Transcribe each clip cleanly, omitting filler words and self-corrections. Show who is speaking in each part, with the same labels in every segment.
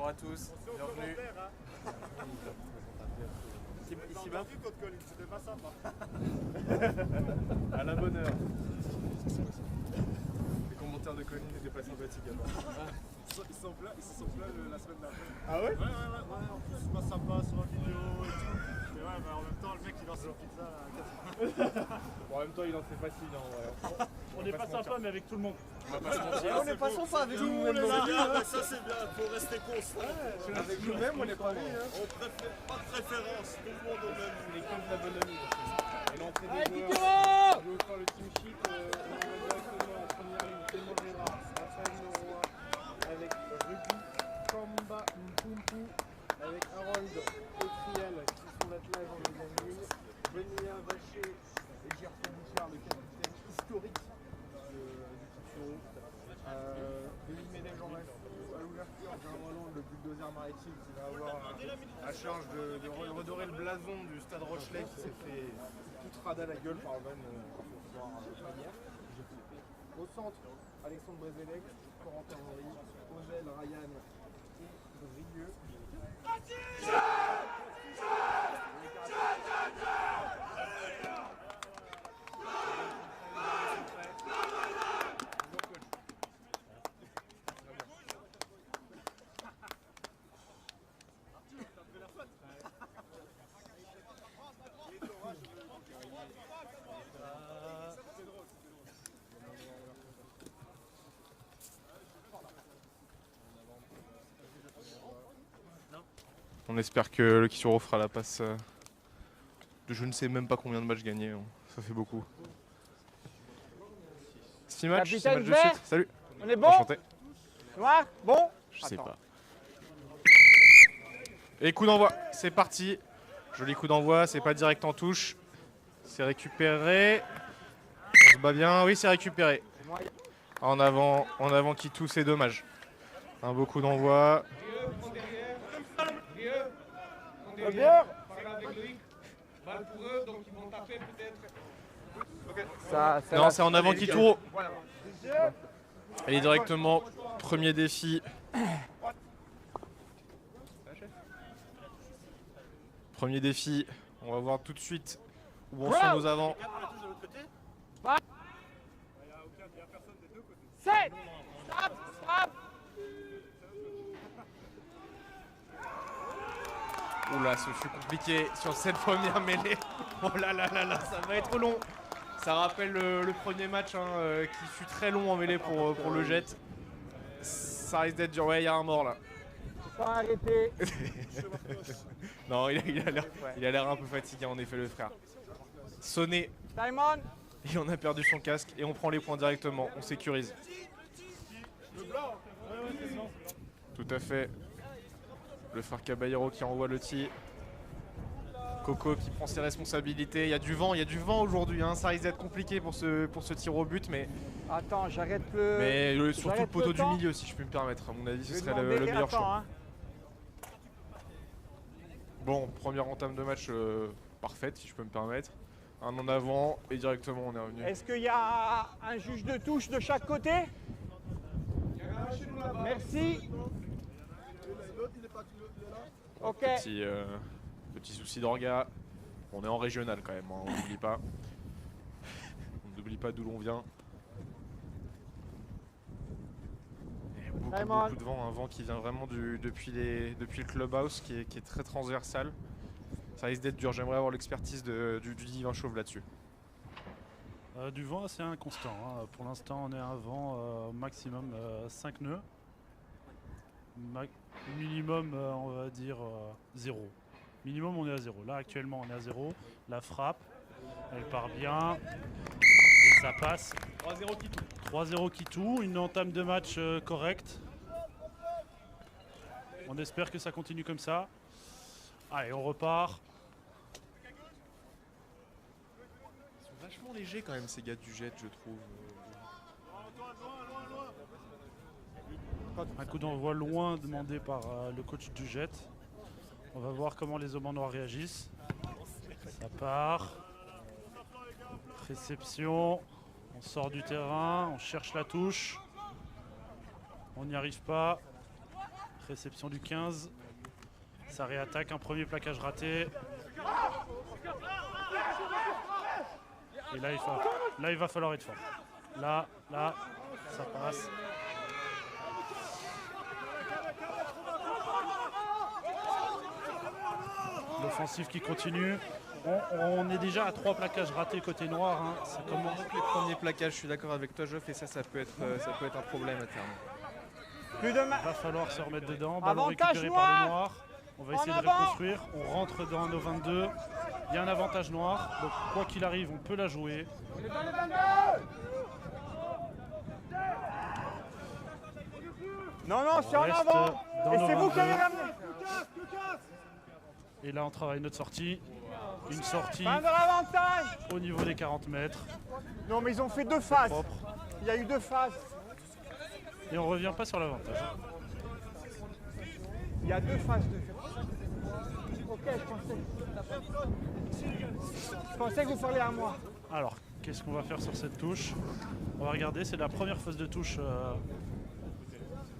Speaker 1: Bonjour à tous, bienvenue.
Speaker 2: Ici bas contre Colin, c'était pas sympa.
Speaker 1: À la bonne heure. Les commentaires de Colin n'étaient pas sympathiques avant.
Speaker 2: Ils se sont plaints la semaine d'après.
Speaker 1: Ah ouais?
Speaker 2: Ouais, en plus c'est pas sympa sur la vidéo et tout. Mais ouais, mais en même temps, le mec il lance une pizza à 4.
Speaker 1: Bon, en même temps, il en fait facile. Hein,
Speaker 3: On n'est pas sympa, mais avec tout le monde.
Speaker 1: On va pas se mentir.
Speaker 2: On n'est pas sympa avec nous-mêmes. Ça c'est bien, faut rester constant.
Speaker 1: Avec nous-mêmes, on n'est pas mis. Hein.
Speaker 2: On préfère pas de préférence, tout le monde au même.
Speaker 1: C'est les comptes de la bonhomie. Et l'entrée des joueurs, je vais faire le team sheet. On va directement en première ligne. Clément Gérard, Raphaël Leroy, avec Rudy, Kamba, Mpumpu, avec Harold et Triel qui sont d'attelage en deuxième ligne. Benilla Vacher et Gerson Bouchard, le capitaine historique du Kitsuru. Denis Ménez-Jean à l'ouverture, Jean Roland, le bulldozer maritime qui va avoir à charge de redorer le blason du stade Rochelet qui s'est fait tout rada la gueule par Van ce soir hier. Au centre, Alexandre Brézélec, Corentin Henry, Ozell, Ryan et Rieux. On espère que le Kitsuru fera la passe de je ne sais même pas combien de matchs gagnés. Ça fait beaucoup. 6 matchs, 6 matchs de suite. Salut.
Speaker 3: On est bon?
Speaker 1: Enchanté.
Speaker 3: Toi? Bon?
Speaker 1: Je sais pas. Et coup d'envoi, c'est parti. Joli coup d'envoi, c'est pas direct en touche. C'est récupéré. On se bat bien, oui c'est récupéré. En avant Kitou, c'est dommage. Un beau coup d'envoi.
Speaker 3: Bien.
Speaker 1: Non, c'est en avant Kitou. Et directement, premier défi. Premier défi, on va voir tout de suite où en sont nos avants.
Speaker 3: 7. Stop. Stop.
Speaker 1: Oula, ce fut compliqué sur cette première mêlée. Oh là là là là, ça va être long. Ça rappelle le premier match hein, qui fut très long en mêlée pour le jet. Ça risque d'être dur. Ouais, il y a un mort là.
Speaker 3: Pas arrêter.
Speaker 1: Non, il a l'air un peu fatigué en effet le frère. Sonné.
Speaker 3: Time on.
Speaker 1: Et on a perdu son casque et on prend les points directement. On sécurise. Tout à fait. Le frère Caballero qui envoie le tir. Coco qui prend ses responsabilités. Il y a du vent aujourd'hui. Hein. Ça risque d'être compliqué pour ce tir au but. Mais
Speaker 3: Attends, j'arrête le.
Speaker 1: Mais surtout le poteau du
Speaker 3: temps.
Speaker 1: milieu, si je puis me permettre. À mon avis, ce
Speaker 3: Je vais
Speaker 1: serait le
Speaker 3: demander,
Speaker 1: meilleur
Speaker 3: attends,
Speaker 1: choix.
Speaker 3: hein.
Speaker 1: Bon, première entame de match parfaite, si je peux me permettre. Un en avant et directement on est revenu.
Speaker 3: Est-ce qu'il y a un juge de touche de chaque côté? Merci. Ok.
Speaker 1: Petit souci d'orga. On est en régional quand même, hein, on n'oublie pas. On n'oublie pas d'où l'on vient. Et beaucoup de vent, un vent qui vient vraiment depuis le clubhouse qui est très transversal. Ça risque d'être dur, j'aimerais avoir l'expertise du divin chauve là-dessus.
Speaker 4: Du vent assez inconstant. Hein. Pour l'instant, on est à un vent maximum 5 nœuds. Minimum, on va dire 0. Minimum, on est à 0. Là, actuellement, on est à 0. La frappe, elle part bien. Et ça passe.
Speaker 1: 3-0 Kitou.
Speaker 4: 3-0 Kitou. Une entame de match correcte. On espère que ça continue comme ça. Allez, on repart.
Speaker 1: Ils sont vachement légers quand même ces gars du jet, je trouve.
Speaker 4: Un coup d'envoi loin demandé par le coach du jet. On va voir comment les hommes en noirs réagissent. Ça part. Réception. On sort du terrain. On cherche la touche. On n'y arrive pas. Réception du 15. Ça réattaque, un premier plaquage raté. Et là, il va falloir être fort. Là, ça passe. L'offensive qui continue. On est déjà à 3 plaquages ratés côté noir. Hein. Ça commence.
Speaker 5: Les premiers plaquages, je suis d'accord avec toi, Geoff, et ça peut être un problème à terme.
Speaker 3: Plus de
Speaker 4: Il va falloir se remettre dedans. Ballon
Speaker 3: Avantage
Speaker 4: récupéré
Speaker 3: noir.
Speaker 4: par les noirs. On va essayer de
Speaker 3: avant.
Speaker 4: reconstruire. On rentre dans nos 22. Il y a un avantage noir. Donc quoi qu'il arrive, on peut la jouer.
Speaker 3: Non, non, c'est
Speaker 4: On
Speaker 3: en
Speaker 4: reste
Speaker 3: avant.
Speaker 4: dans
Speaker 3: Et
Speaker 4: nos
Speaker 3: c'est vous qui
Speaker 4: 22.
Speaker 3: avez ramené.
Speaker 4: Et là, on travaille notre sortie. Une sortie
Speaker 3: Fin de l'avantage.
Speaker 4: au niveau des 40 mètres.
Speaker 3: Non, mais ils ont fait 2 phases.
Speaker 4: Propre.
Speaker 3: Il y a eu 2 phases.
Speaker 4: Et on revient pas sur l'avantage.
Speaker 3: Il y a 2 phases de jeu. Ok, je pensais que vous parliez à moi.
Speaker 4: Alors, qu'est-ce qu'on va faire sur cette touche? On va regarder, c'est la première phase de touche.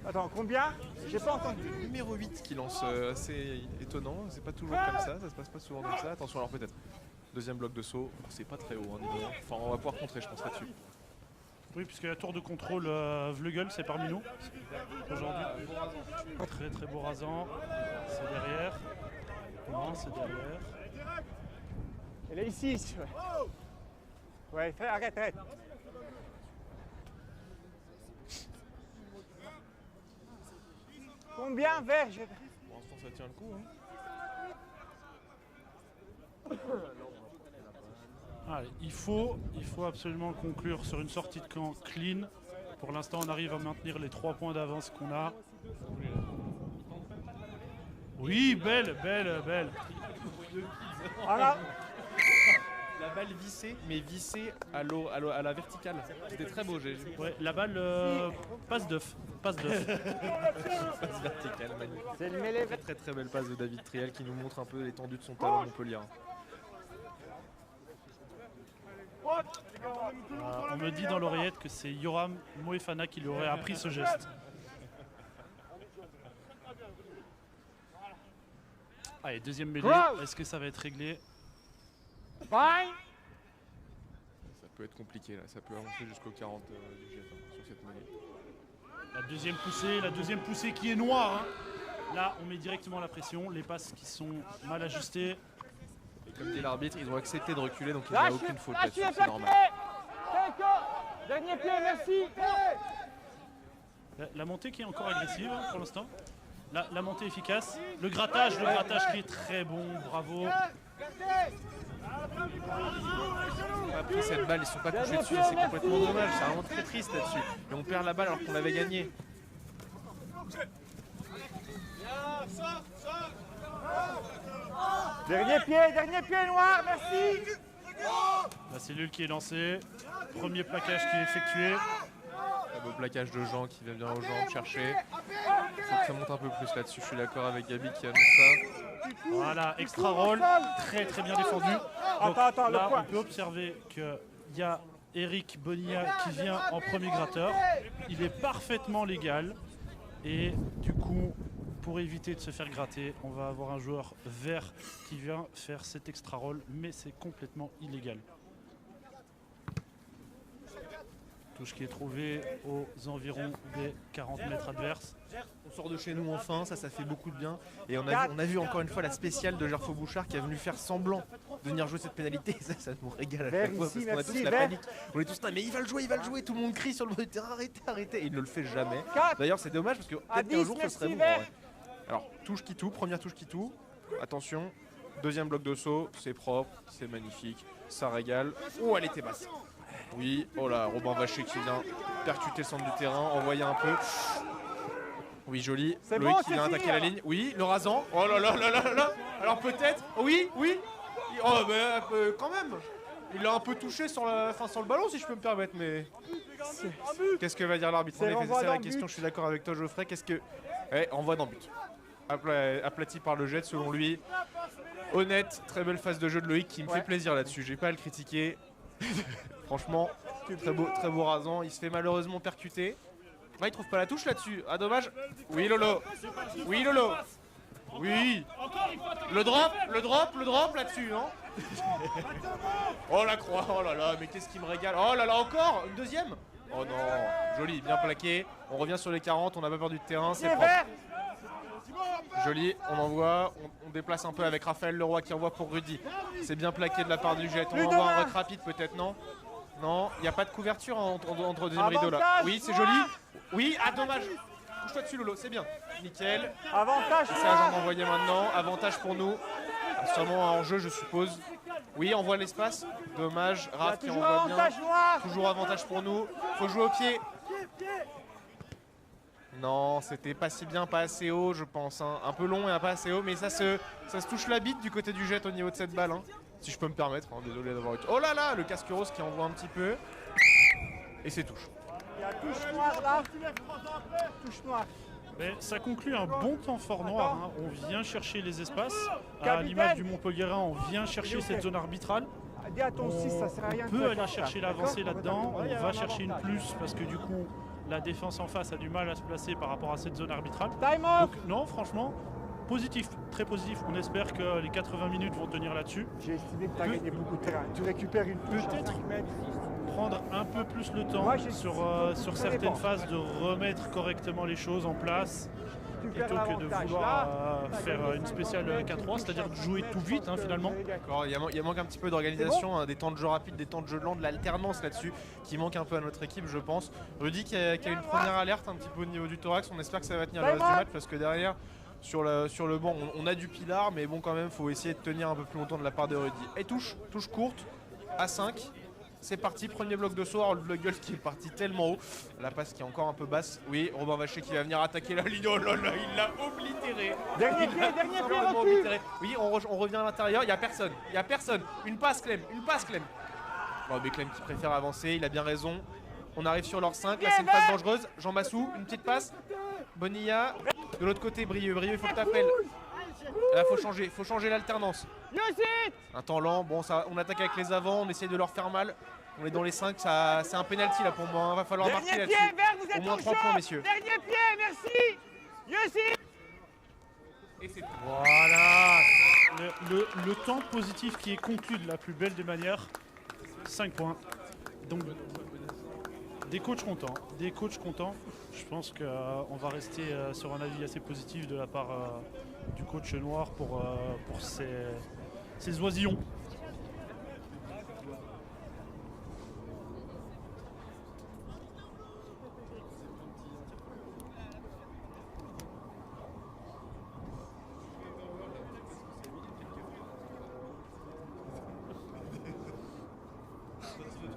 Speaker 3: Attends, combien? J'ai pas entendu.
Speaker 5: Numéro 8 qui lance assez étonnant, c'est pas toujours comme ça se passe pas souvent comme ça. Attention alors peut-être. Deuxième bloc de saut, c'est pas très haut, hein, dis donc. Enfin on va pouvoir contrer je pense là-dessus.
Speaker 4: Oui, puisque la tour de contrôle Vleugel, c'est parmi nous aujourd'hui. Très très beau rasant. C'est derrière. Non, c'est derrière.
Speaker 3: Elle est ici. Ouais, fais, arrête. Combien vert?
Speaker 5: Pour l'instant ça tient le coup. Hein.
Speaker 4: Allez, il faut absolument conclure sur une sortie de camp clean. Pour l'instant, on arrive à maintenir les 3 points d'avance qu'on a. Oui, belle.
Speaker 3: Voilà.
Speaker 5: La balle vissée, mais vissée à la verticale. C'était très beau, j'ai vu.
Speaker 4: Ouais, la balle passe d'œuf.
Speaker 5: Passe verticale, magnifique.
Speaker 3: C'est le mêlée.
Speaker 5: Très belle passe de David Triel qui nous montre un peu l'étendue de son talent Montpellier.
Speaker 4: On me dit dans l'oreillette que c'est Yoram Moefana qui lui aurait appris ce geste. Allez, deuxième mêlée. Est-ce que ça va être réglé?
Speaker 3: Fine.
Speaker 5: Ça peut être compliqué là, ça peut avancer jusqu'au 40 du jet sur cette mêlée.
Speaker 4: La deuxième poussée qui est noire. Hein. Là, on met directement la pression. Les passes qui sont mal ajustées.
Speaker 5: Et comme dit l'arbitre, ils ont accepté de reculer donc il n'y a aucune faute là-dessus,
Speaker 3: Lâchez,
Speaker 5: c'est normal.
Speaker 3: Dernier pied, merci.
Speaker 4: La montée qui est encore agressive hein, pour l'instant. La montée efficace. Le grattage qui est très bon. Bravo.
Speaker 5: Après cette balle, ils sont pas couchés dessus, c'est complètement dommage, c'est vraiment très triste là-dessus. Et on perd la balle alors qu'on l'avait gagnée.
Speaker 3: Dernier pied noir, merci.
Speaker 4: La cellule qui est lancée. Premier plaquage qui est effectué.
Speaker 5: Un beau plaquage de Jean qui vient bien aux jambes chercher. Il faut que ça monte un peu plus là-dessus, je suis d'accord avec Gabi qui annonce ça.
Speaker 4: Voilà, extra roll, très bien défendu. Donc,
Speaker 3: Attends,
Speaker 4: là,
Speaker 3: le point.
Speaker 4: on peut observer qu'il y a Eric Bonilla qui vient en premier gratteur. Il est parfaitement légal. Et du coup, pour éviter de se faire gratter, on va avoir un joueur vert qui vient faire cet extra roll, mais c'est complètement illégal. Touche qui est trouvée aux environs des 40 mètres adverses.
Speaker 5: On sort de chez nous enfin, ça fait beaucoup de bien. Et on a vu encore une fois la spéciale de Gerfo Bouchard qui a venu faire semblant de venir jouer cette pénalité. Ça nous régale à
Speaker 3: Vert
Speaker 5: chaque fois
Speaker 3: ici,
Speaker 5: parce qu'on a
Speaker 3: merci,
Speaker 5: tous la
Speaker 3: vert.
Speaker 5: panique. On est tous là, mais il va le jouer, tout le monde crie sur le bord du terrain, arrêtez. Et il ne le fait jamais.
Speaker 3: 4.
Speaker 5: D'ailleurs c'est dommage parce que
Speaker 3: À
Speaker 5: peut-être qu'un
Speaker 3: 10,
Speaker 5: jour ce
Speaker 3: merci,
Speaker 5: serait bon.
Speaker 3: vert.
Speaker 5: Ouais. Alors touche qui tout, première touche qui tout. Attention, deuxième bloc de saut, c'est propre, c'est magnifique, ça régale. Oh elle était basse. Oui, oh là, Robin Vacher qui vient percuter le centre du terrain, envoyer un peu. Oui, joli.
Speaker 3: C'est
Speaker 5: Loïc
Speaker 3: bon,
Speaker 5: qui
Speaker 3: c'est
Speaker 5: vient
Speaker 3: fini,
Speaker 5: attaquer la ligne. Oui, le rasant. Oh là là là là là. Alors peut-être. Oui. Oh, mais quand même. Il l'a un peu touché sur le ballon, si je peux me permettre, mais. Qu'est-ce que va dire l'arbitre?
Speaker 3: C'est
Speaker 5: En effet,
Speaker 3: renvoi
Speaker 5: c'est la
Speaker 3: dans
Speaker 5: question.
Speaker 3: but.
Speaker 5: Je suis d'accord avec toi, Geoffrey. Qu'est-ce que. Envoi dans but. Aplati par le jet, selon lui. Honnête, très belle phase de jeu de Loïc qui me fait plaisir là-dessus. J'ai pas à le critiquer. Franchement, très beau rasant. Il se fait malheureusement percuter. Ah, il trouve pas la touche là-dessus. Ah, dommage. Oui, Lolo. Oui, Lolo. Oui. Le drop là-dessus, non? Oh, la croix. Oh là là, mais qu'est-ce qui me régale. Oh là là, encore une deuxième. Oh non. Joli, bien plaqué. On revient sur les 40. On n'a pas perdu de terrain. C'est propre. Joli, on envoie, on déplace un peu avec Raphaël Leroy qui envoie pour Rudy. C'est bien plaqué de la part du jet. On envoie un ruck rapide peut-être, non? Non, il n'y a pas de couverture entre deuxième rideau là. Oui, c'est joli. Oui, ah dommage. Couche-toi dessus Lolo, c'est bien. Nickel.
Speaker 3: Avantage
Speaker 5: C'est agent d'envoyer maintenant. Avantage pour nous. Sûrement un enjeu je suppose. Oui, on voit l'espace. Dommage, Raph qui envoie bien. Toujours avantage pour nous. Faut jouer au pied. Non, c'était pas si bien, pas assez haut, je pense. Hein. Un peu long et pas assez haut, mais ça se touche la bite du côté du jet au niveau de cette balle. Hein. Si je peux me permettre, hein, désolé d'avoir eu. Oh là là, le casque rose qui envoie un petit peu. Et c'est touche.
Speaker 3: Il y a touche noire là. Touche noire.
Speaker 4: Mais ça conclut un bon temps fort noir. Hein. On vient chercher les espaces. À
Speaker 3: Capitaine.
Speaker 4: l'image du Montpellierin, on vient chercher cette zone arbitrale.
Speaker 3: Dis à ton 6, ça sert à rien.
Speaker 4: On peut aller chercher l'avancée là-dedans. On va chercher une plus parce que du coup, la défense en face a du mal à se placer par rapport à cette zone arbitrale.
Speaker 3: Time off.
Speaker 4: Donc non, franchement, positif, très positif. On espère que les 80 minutes vont tenir là-dessus.
Speaker 3: J'ai estimé que tu as gagné beaucoup de terrain. Tu récupères une touche à
Speaker 4: Peut-être
Speaker 3: 5 mètres.
Speaker 4: prendre un peu plus le temps
Speaker 3: Moi,
Speaker 4: sur certaines phases de remettre correctement les choses en place.
Speaker 3: Tu perds
Speaker 4: Plutôt que de
Speaker 3: l'avantage.
Speaker 4: vouloir
Speaker 3: Là,
Speaker 4: faire une spéciale 4-3, c'est-à-dire de jouer tout vite hein, finalement.
Speaker 5: D'accord, il manque un petit peu d'organisation, hein, des temps de jeu rapides, des temps de jeu lents, de l'alternance là-dessus, qui manque un peu à notre équipe, je pense. Rudy qui a une première alerte un petit peu au niveau du thorax, on espère que ça va tenir le reste du match parce que derrière, sur le banc, on a du pilar, mais bon, quand même, faut essayer de tenir un peu plus longtemps de la part de Rudy. Et touche courte, à 5. C'est parti, premier bloc de saut, le Gull qui est parti tellement haut. La passe qui est encore un peu basse. Oui, Robin Vacher qui va venir attaquer la ligne. Oh là là, il l'a oblitéré.
Speaker 3: Dernier pied,
Speaker 5: Complètement
Speaker 3: recule.
Speaker 5: oblitéré. Oui, on revient à l'intérieur, il n'y a personne. Une passe Clem, Bon, mais Clem qui préfère avancer, il a bien raison. On arrive sur leur 5, là c'est une passe dangereuse. Jean Massou, une petite passe. Bonilla. De l'autre côté, Brieux, il faut que tu appelles. Là, faut changer l'alternance. Un temps lent, bon, ça, on attaque avec les avants, on essaie de leur faire mal. On est dans les 5, c'est un penalty là pour moi, hein. Va falloir marquer
Speaker 3: Dernier pied,
Speaker 5: là-dessus.
Speaker 3: Vert, vous êtes
Speaker 5: Au moins
Speaker 3: au
Speaker 5: 3
Speaker 3: chaud.
Speaker 5: points, messieurs.
Speaker 3: Dernier pied, merci. Yossi.
Speaker 5: Et c'est
Speaker 4: Voilà le temps positif qui est conclu de la plus belle des manières. 5 points. Donc des coachs contents. Je pense qu'on va rester sur un avis assez positif de la part du coach noir pour ces oisillons.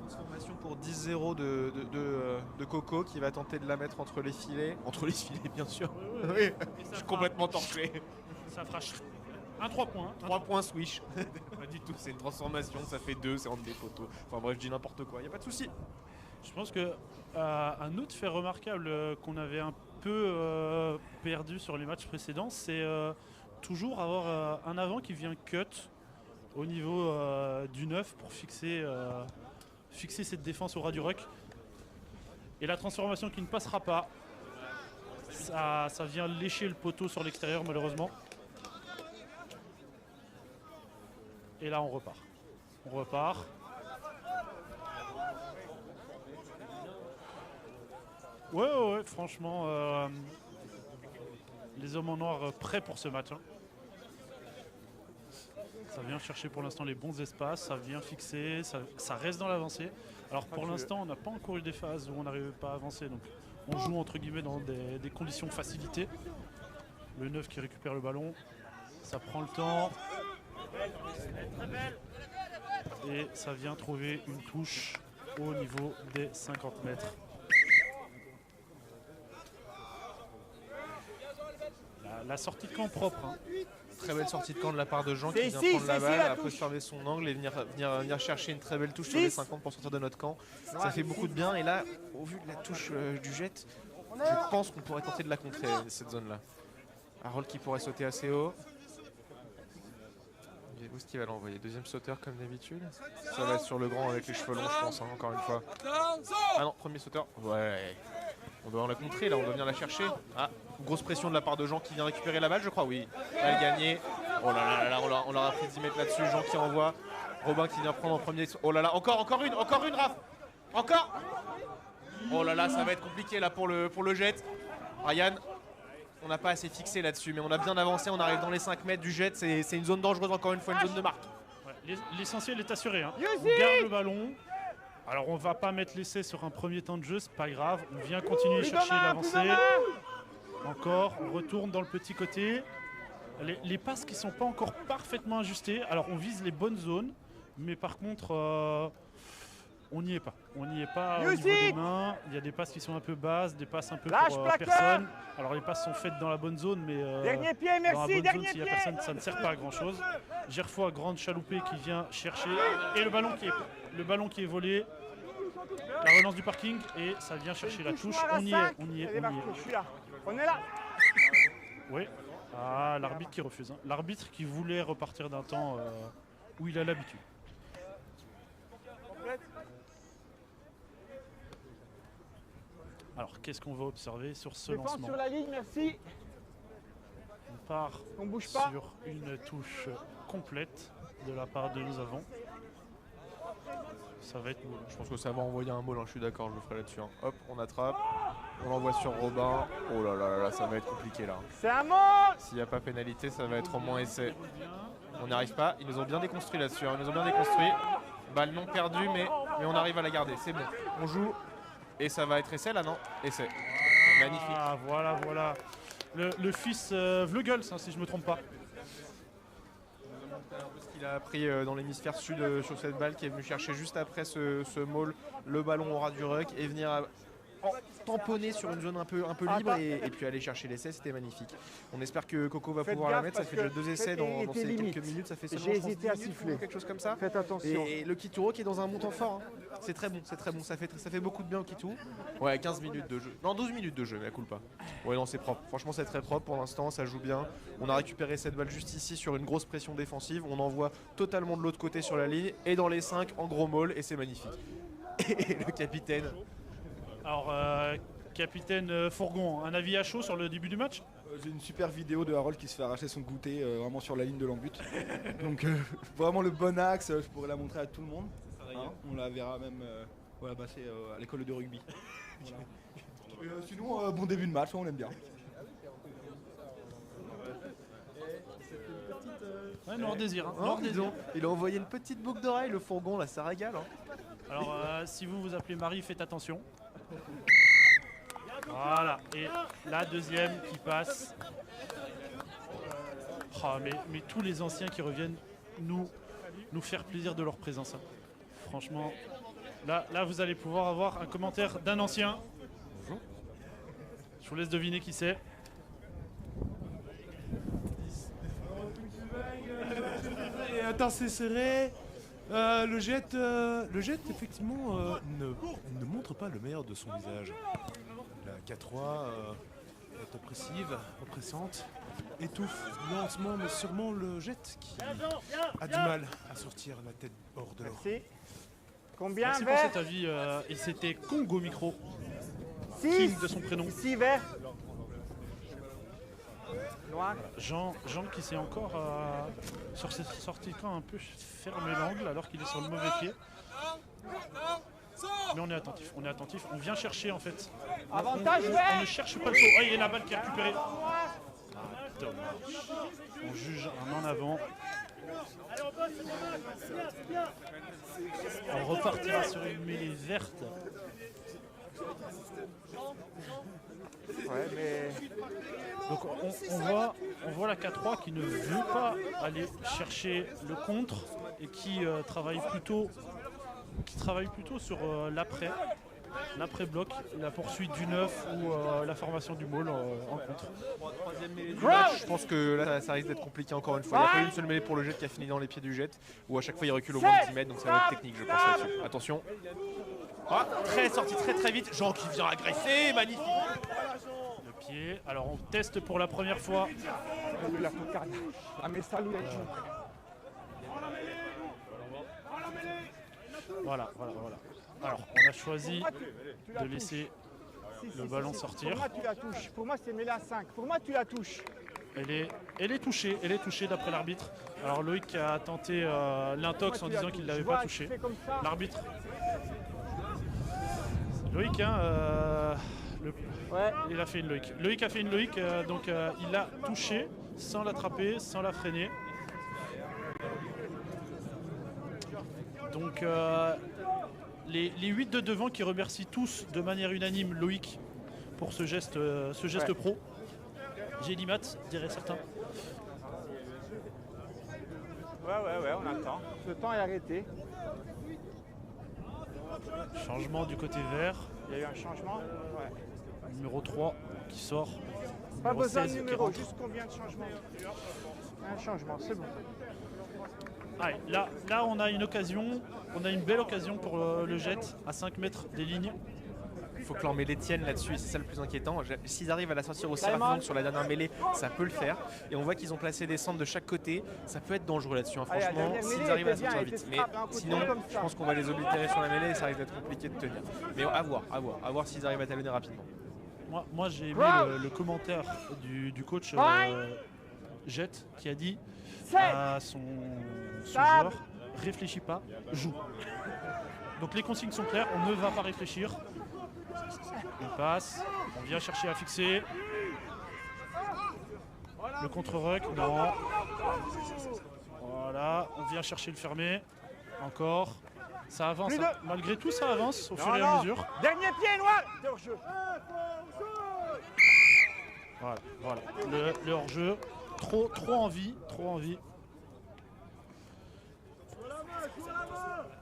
Speaker 5: transformation pour 10-0 de Coco qui va tenter de la mettre entre les filets. Entre les filets, bien sûr. Oui, je suis complètement torché.
Speaker 4: Ça fera un 3 points.
Speaker 5: 3 points swish. Pas du tout, c'est une transformation, ça fait 2, c'est entre des photos. Enfin bref, je dis n'importe quoi, y a pas de souci.
Speaker 4: Je pense que un autre fait remarquable qu'on avait un peu perdu sur les matchs précédents, c'est toujours avoir un avant qui vient cut au niveau du 9 pour fixer cette défense au ras du ruck. Et la transformation qui ne passera pas, ça vient lécher le poteau sur l'extérieur malheureusement. Et là on repart. Ouais, franchement, les hommes en noir prêts pour ce match. Hein. Ça vient chercher pour l'instant les bons espaces, ça vient fixer, ça reste dans l'avancée. Alors pour l'instant, on n'a pas encore eu des phases où on n'arrive pas à avancer, donc on joue entre guillemets dans des conditions facilitées. Le 9 qui récupère le ballon, ça prend le temps. Et ça vient trouver une touche au niveau des 50 mètres. La sortie de camp propre. Hein.
Speaker 5: Très belle sortie de camp de la part de Jean qui
Speaker 3: C'est
Speaker 5: vient
Speaker 3: ici,
Speaker 5: prendre la
Speaker 3: c'est ici,
Speaker 5: balle,
Speaker 3: la
Speaker 5: après
Speaker 3: touche.
Speaker 5: fermer son angle et venir chercher une très belle touche sur les 50 pour sortir de notre camp. Ça fait beaucoup de bien et là, au vu de la touche du jet, je pense qu'on pourrait tenter de la contrer cette zone-là. Harold qui pourrait sauter assez haut. Où est-ce qu'il va l'envoyer? Deuxième sauteur comme d'habitude. Ça va être sur le grand avec les cheveux longs je pense, hein, encore une fois. Ah non, premier sauteur. Ouais. On doit la contrer, là, on doit venir la chercher. Ah, grosse pression de la part de Jean qui vient récupérer la balle, je crois, oui. Elle gagnée. Oh là là, on leur a pris 10 mètres là-dessus. Jean qui envoie. Robin qui vient prendre en premier. Oh là là, encore une, Raph. Encore. Oh là là, ça va être compliqué là pour le jet. Ryan, on n'a pas assez fixé là-dessus, mais on a bien avancé. On arrive dans les 5 mètres du jet. C'est une zone dangereuse, encore une fois, une zone de marque.
Speaker 4: Ouais, l'essentiel est assuré. Hein. On garde le ballon. Alors on va pas mettre l'essai sur un premier temps de jeu, c'est pas grave. On vient continuer chercher l'avancée. Encore, on retourne dans le petit côté. Les passes qui sont pas encore parfaitement ajustées. Alors on vise les bonnes zones, mais par contre on n'y est pas. On n'y est pas au niveau des mains. Il y a des passes qui sont un peu basses, des passes un peu pour personne. Alors les passes sont faites dans la bonne zone, mais
Speaker 3: Dernier pied,
Speaker 4: dans la
Speaker 3: merci,
Speaker 4: bonne
Speaker 3: dernier
Speaker 4: zone, s'il n'y a
Speaker 3: pied.
Speaker 4: personne, ça ne sert pas à grand chose. Gerfoy, grande chaloupée qui vient chercher. Et le ballon qui est volé. La relance du parking et ça vient chercher la touche. On y est.
Speaker 3: Je suis là. On est là.
Speaker 4: Oui. Ah, l'arbitre qui refuse. Hein. L'arbitre qui voulait repartir d'un temps où il a l'habitude. Alors, qu'est-ce qu'on va observer sur ce
Speaker 3: Défense
Speaker 4: lancement?
Speaker 3: sur la ligne, merci.
Speaker 4: On part
Speaker 3: On bouge pas.
Speaker 4: sur une touche complète de la part de nous avons. Ça va être moule.
Speaker 5: Je pense que ça va envoyer un maul, hein, je suis d'accord, je le ferai là-dessus. Hein. Hop, on attrape. On l'envoie sur Robin. Oh là là là, ça va être compliqué là.
Speaker 3: C'est un mot.
Speaker 5: S'il n'y a pas pénalité, ça va être au moins essai. On n'y arrive pas. Ils nous ont bien déconstruit là-dessus. Hein. Ils nous ont bien déconstruit. Balle non perdue, mais on arrive à la garder. C'est bon. On joue. Et ça va être essai là, non? Essai. Magnifique.
Speaker 4: Ah, voilà. Le fils Vleugels, hein, si je me trompe pas.
Speaker 5: Ce qu'il a appris dans l'hémisphère sud sur cette balle qui est venu chercher juste après ce maul le ballon au ras du ruck et venir tamponner sur une zone un peu libre et puis aller chercher l'essai, c'était magnifique. On espère que Coco va
Speaker 3: Faites
Speaker 5: pouvoir la
Speaker 3: gaffe
Speaker 5: mettre, ça
Speaker 3: parce
Speaker 5: fait déjà
Speaker 3: que
Speaker 5: 2 essais dans
Speaker 3: était
Speaker 5: ces
Speaker 3: limite.
Speaker 5: quelques minutes, ça fait seulement
Speaker 3: J'ai
Speaker 5: je pense,
Speaker 3: hésité à
Speaker 5: 10 minutes
Speaker 3: siffler.
Speaker 5: ou quelque chose comme ça.
Speaker 3: Faites attention.
Speaker 5: Et le Kituro qui est dans un montant fort, hein. C'est très bon, ça fait beaucoup de bien au Kitou. Ouais, 15 minutes de jeu. Non, 12 minutes de jeu, mais à coup pas. Ouais, non, c'est propre. Franchement, c'est très propre pour l'instant, ça joue bien. On a récupéré cette balle juste ici sur une grosse pression défensive. On envoie totalement de l'autre côté sur la ligne et dans les 5 en gros maul et c'est magnifique. Et le capitaine.
Speaker 4: Alors, capitaine Fourgon, un avis à chaud sur le début du match?
Speaker 6: J'ai une super vidéo de Harold qui se fait arracher son goûter vraiment sur la ligne de l'embut. Donc vraiment le bon axe, je pourrais la montrer à tout le monde. Hein, on la verra même c'est à l'école de rugby. Voilà. Sinon, bon début de match, on l'aime bien.
Speaker 4: Ouais, Noir Désir. Hein.
Speaker 5: Hein,
Speaker 4: Noir
Speaker 5: dis
Speaker 4: Désir.
Speaker 5: donc, il a envoyé une petite boucle d'oreille, le fourgon, là, ça régale. Hein.
Speaker 4: Alors, si vous vous appelez Marie, faites attention. Voilà, et la deuxième qui passe. Oh, mais tous les anciens qui reviennent nous faire plaisir de leur présence. Hein. Franchement, là, vous allez pouvoir avoir un commentaire d'un ancien. Je vous laisse deviner qui c'est.
Speaker 7: Attends, c'est serré. Le jet, effectivement, ne montre pas le meilleur de son visage. La K3 est oppressive, oppressante, étouffe lentement mais sûrement le jet qui a du mal à sortir la tête hors de l'eau.
Speaker 3: Merci. Combien
Speaker 4: Merci pour
Speaker 3: vert?
Speaker 4: cet avis. Et c'était Congo Micro,
Speaker 3: 6.
Speaker 4: King de son prénom.
Speaker 3: 6 vert. Noir.
Speaker 4: Jean qui s'est encore sur ses sorties quand un peu fermé l'angle alors qu'il est sur le mauvais pied. Mais on est attentif, on vient chercher en fait.
Speaker 3: Avantage
Speaker 4: on
Speaker 3: vert.
Speaker 4: ne cherche pas le faux. Oh, il y a la balle qui est récupérée. Ah, dommage. On juge un en avant. On repartira sur une mêlée verte.
Speaker 3: Ouais, mais
Speaker 4: Donc on voit la K3 qui ne veut pas aller chercher le contre et qui travaille plutôt sur l'après-bloc, la poursuite du 9 ou la formation du maul en contre.
Speaker 5: Troisième mêlée du match, je pense que là ça risque d'être compliqué encore une fois. Il n'y a pas eu une seule mêlée pour le jet qui a fini dans les pieds du jet, où à chaque fois il recule au moins de 10 mètres, donc ça va être technique je pense là-dessus. Attention. Ah, sorti très vite, Jean qui vient agresser, magnifique.
Speaker 4: Le pied, alors on teste pour la première fois.
Speaker 3: la cocarde. Ah mais salut les gens.
Speaker 4: Voilà. Alors on a choisi de laisser le ballon sortir.
Speaker 3: Pour moi, tu la touches. Pour moi, c'est mêlé à 5. Pour moi, tu la touches.
Speaker 4: Elle est touchée d'après l'arbitre. Alors Loïc a tenté l'intox en disant qu'il ne l'avait pas touché. L'arbitre. Loïc, hein, il a fait une Loïc. Loïc a fait une Loïc, donc il l'a touché sans l'attraper, sans la freiner. Donc les 8 de devant qui remercient tous de manière unanime Loïc pour ce geste pro. J'ai l'immat, diraient certains.
Speaker 3: Ouais, on attend. Le temps est arrêté.
Speaker 4: Changement du côté vert.
Speaker 3: Il y a eu un changement. Ouais.
Speaker 4: Numéro 3 qui sort.
Speaker 3: Pas
Speaker 4: Numéro
Speaker 3: besoin de
Speaker 4: 16 qui
Speaker 3: numéro,
Speaker 4: rentre.
Speaker 3: juste combien de changements? Un changement, c'est bon.
Speaker 4: Allez, là, on a une occasion. On a une belle occasion pour le jet à 5 mètres des lignes.
Speaker 5: Il faut que leur mêlée tienne là-dessus et c'est ça le plus inquiétant. S'ils arrivent à la sortir aussi rapidement que sur la dernière mêlée, ça peut le faire. Et on voit qu'ils ont placé des centres de chaque côté. Ça peut être dangereux là-dessus, hein. Franchement, s'ils arrivent à sortir vite. Mais sinon, je pense qu'on va les oblitérer sur la mêlée et ça risque d'être compliqué de tenir. Mais à voir s'ils arrivent à talonner rapidement.
Speaker 4: Moi j'ai aimé le commentaire du coach Jet qui a dit à son joueur, réfléchis pas, joue. Donc les consignes sont claires, on ne va pas réfléchir. On passe, on vient chercher à fixer. Le contre-ruck, non. Voilà, on vient chercher le fermer. Encore. Ça avance, hein. Malgré tout ça avance au fur et à mesure.
Speaker 3: Dernier pied noir. T'es hors jeu.
Speaker 4: Voilà. Le hors-jeu. Trop envie.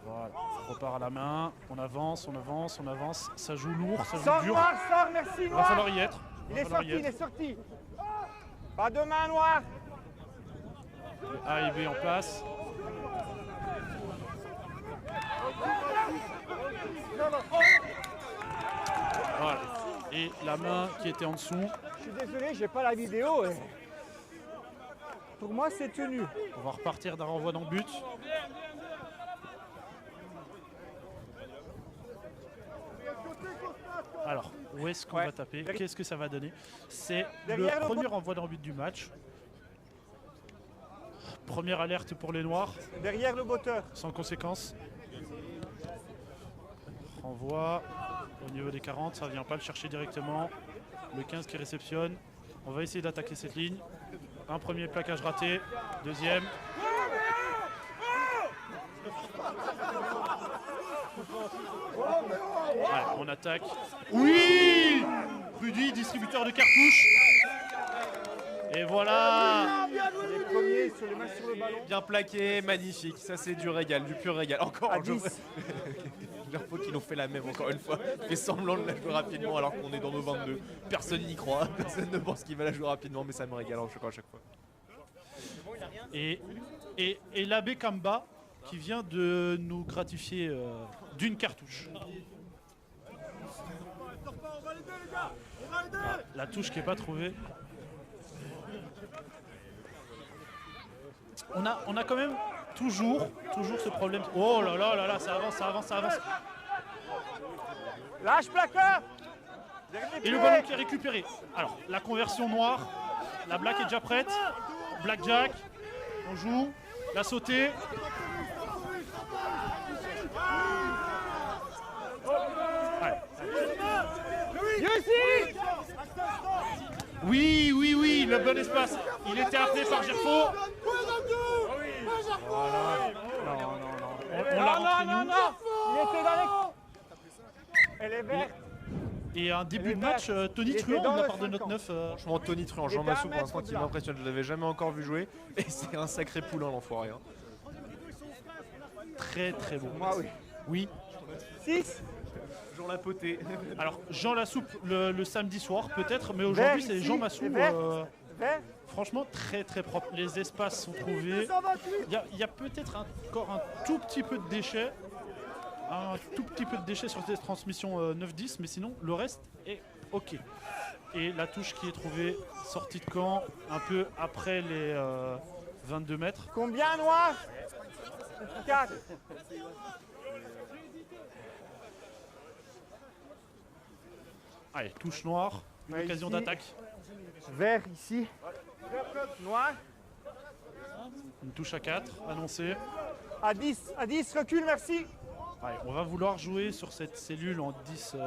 Speaker 4: Voilà, on repart à la main, on avance. Ça joue lourd, ça joue
Speaker 3: Sors
Speaker 4: dur.
Speaker 3: noir, sors, merci
Speaker 4: Il va
Speaker 3: noir.
Speaker 4: falloir y être.
Speaker 3: Il est sorti. Pas de main noire.
Speaker 4: A et B en place. Voilà. Et la main qui était en dessous.
Speaker 3: Je suis désolé, j'ai pas la vidéo. Pour moi, c'est tenu.
Speaker 4: On va repartir d'un renvoi dans le but. Alors, où est-ce qu'on va taper? Qu'est-ce que ça va donner? C'est le premier renvoi dans le but du match. Première alerte pour les Noirs.
Speaker 3: Derrière le botteur.
Speaker 4: Sans conséquence. Renvoi au niveau des 40, ça ne vient pas le chercher directement. Le 15 qui réceptionne. On va essayer d'attaquer cette ligne. Un premier plaquage raté. Deuxième. Ouais, on attaque. Oui! Rudy, distributeur de cartouches. Et voilà!
Speaker 3: Les premiers sur les mains sur le ballon.
Speaker 5: Bien plaqué, magnifique. Ça, c'est du régal, du pur régal. Encore un jeu. J'ai l'impression qu'ils ont fait la même encore une fois. Il fait semblant de la jouer rapidement alors qu'on est dans nos 22. Personne n'y croit. Personne ne pense qu'il va la jouer rapidement, mais ça me régale à chaque fois.
Speaker 4: Et l'abbé Kamba qui vient de nous gratifier d'une cartouche. Ah, la touche qui n'est pas trouvée. On a quand même toujours ce problème. Oh là là, ça avance.
Speaker 3: Lâche plaqueur.
Speaker 4: Et le ballon qui est récupéré. Alors, la conversion noire. La black est déjà prête. Blackjack. On joue. La sautée. Oui, le bon espace. Il était appelé par Gerfo. Voilà. Non. On l'a rentré nous.
Speaker 3: Il était dans les... Elle est verte.
Speaker 4: Et un début de match, Tony Truand de la part de notre 9.
Speaker 5: Franchement, Tony Truand, Jean Massou pour l'instant qui m'impressionne. Je ne l'avais jamais encore vu jouer. Et c'est un sacré poulain l'enfoiré. Hein.
Speaker 4: Très bon.
Speaker 3: Moi, oui.
Speaker 4: Oui.
Speaker 3: 6.
Speaker 5: Jean Lapoté.
Speaker 4: Alors, Jean Lassoupe le samedi soir peut-être, mais aujourd'hui c'est Jean Massou. Franchement, très propre. Les espaces sont trouvés. Il y a peut-être encore un tout petit peu de déchets. Sur cette transmission 9-10, mais sinon le reste est ok. Et la touche qui est trouvée, sortie de camp, un peu après les 22 mètres.
Speaker 3: Combien noir? 4.
Speaker 4: Allez, touche noire, une
Speaker 3: Ouais,
Speaker 4: occasion
Speaker 3: ici.
Speaker 4: d'attaque.
Speaker 3: Vert ici. Noir.
Speaker 4: Une touche à 4 annoncée.
Speaker 3: À 10, recule, merci.
Speaker 4: Allez, on va vouloir jouer sur cette cellule en 10,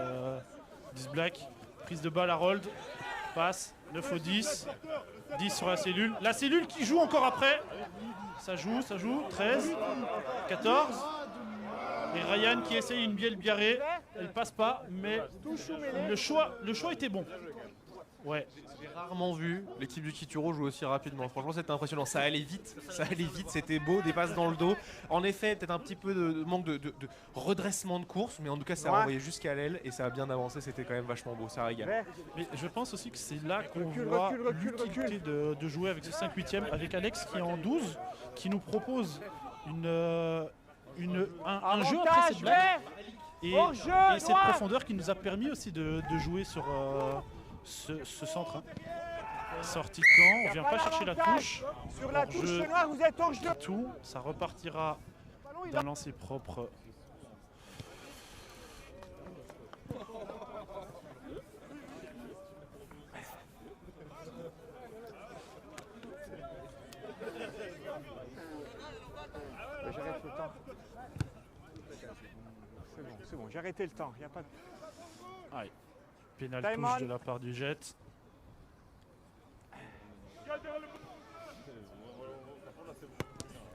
Speaker 4: 10 black. Prise de balle à Rold. Passe. 9 au 10. 10 sur la cellule. La cellule qui joue encore après. Ça joue. 13. 14. Et Ryan qui essaye une bielle biarrée. Elle passe pas, mais le choix était bon. Ouais.
Speaker 5: J'ai rarement vu l'équipe du Kituro jouer aussi rapidement. Franchement, c'était impressionnant. Ça allait vite, c'était beau, des passes dans le dos. En effet, peut-être un petit peu de manque de redressement de course, mais en tout cas, ça a renvoyé jusqu'à l'aile et ça a bien avancé. C'était quand même vachement beau, ça régale.
Speaker 3: Vert.
Speaker 4: Mais je pense aussi que c'est là qu'on
Speaker 3: Recule,
Speaker 4: voit
Speaker 3: recule,
Speaker 4: l'utilité de jouer avec ce 5/8e, avec Alex qui est en 12, qui nous propose un jeu après
Speaker 3: Avantage,
Speaker 4: cette blague.
Speaker 3: vert.
Speaker 4: Et
Speaker 3: Hors-jeu,
Speaker 4: cette
Speaker 3: noir.
Speaker 4: profondeur qui nous a permis aussi de jouer sur ce centre. Hein. Sortie de camp, on vient pas chercher la touche.
Speaker 3: Sur la
Speaker 4: Hors-jeu.
Speaker 3: touche noire, vous êtes hors jeu.
Speaker 4: Tout, ça repartira d'un lancer propre.
Speaker 3: J'arrête le temps. C'est bon, j'ai arrêté le temps. Y a pas de...
Speaker 4: Allez, pénal
Speaker 3: Time
Speaker 4: touche
Speaker 3: on.
Speaker 4: de la part du Jet.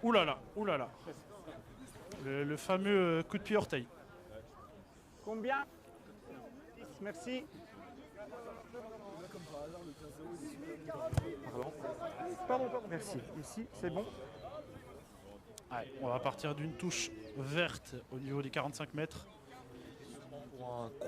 Speaker 4: Ouh là là. Le fameux coup de pied orteil.
Speaker 3: Combien? Merci. Pardon. Merci. Ici, c'est bon.
Speaker 4: Allez, on va partir d'une touche verte au niveau des 45 mètres.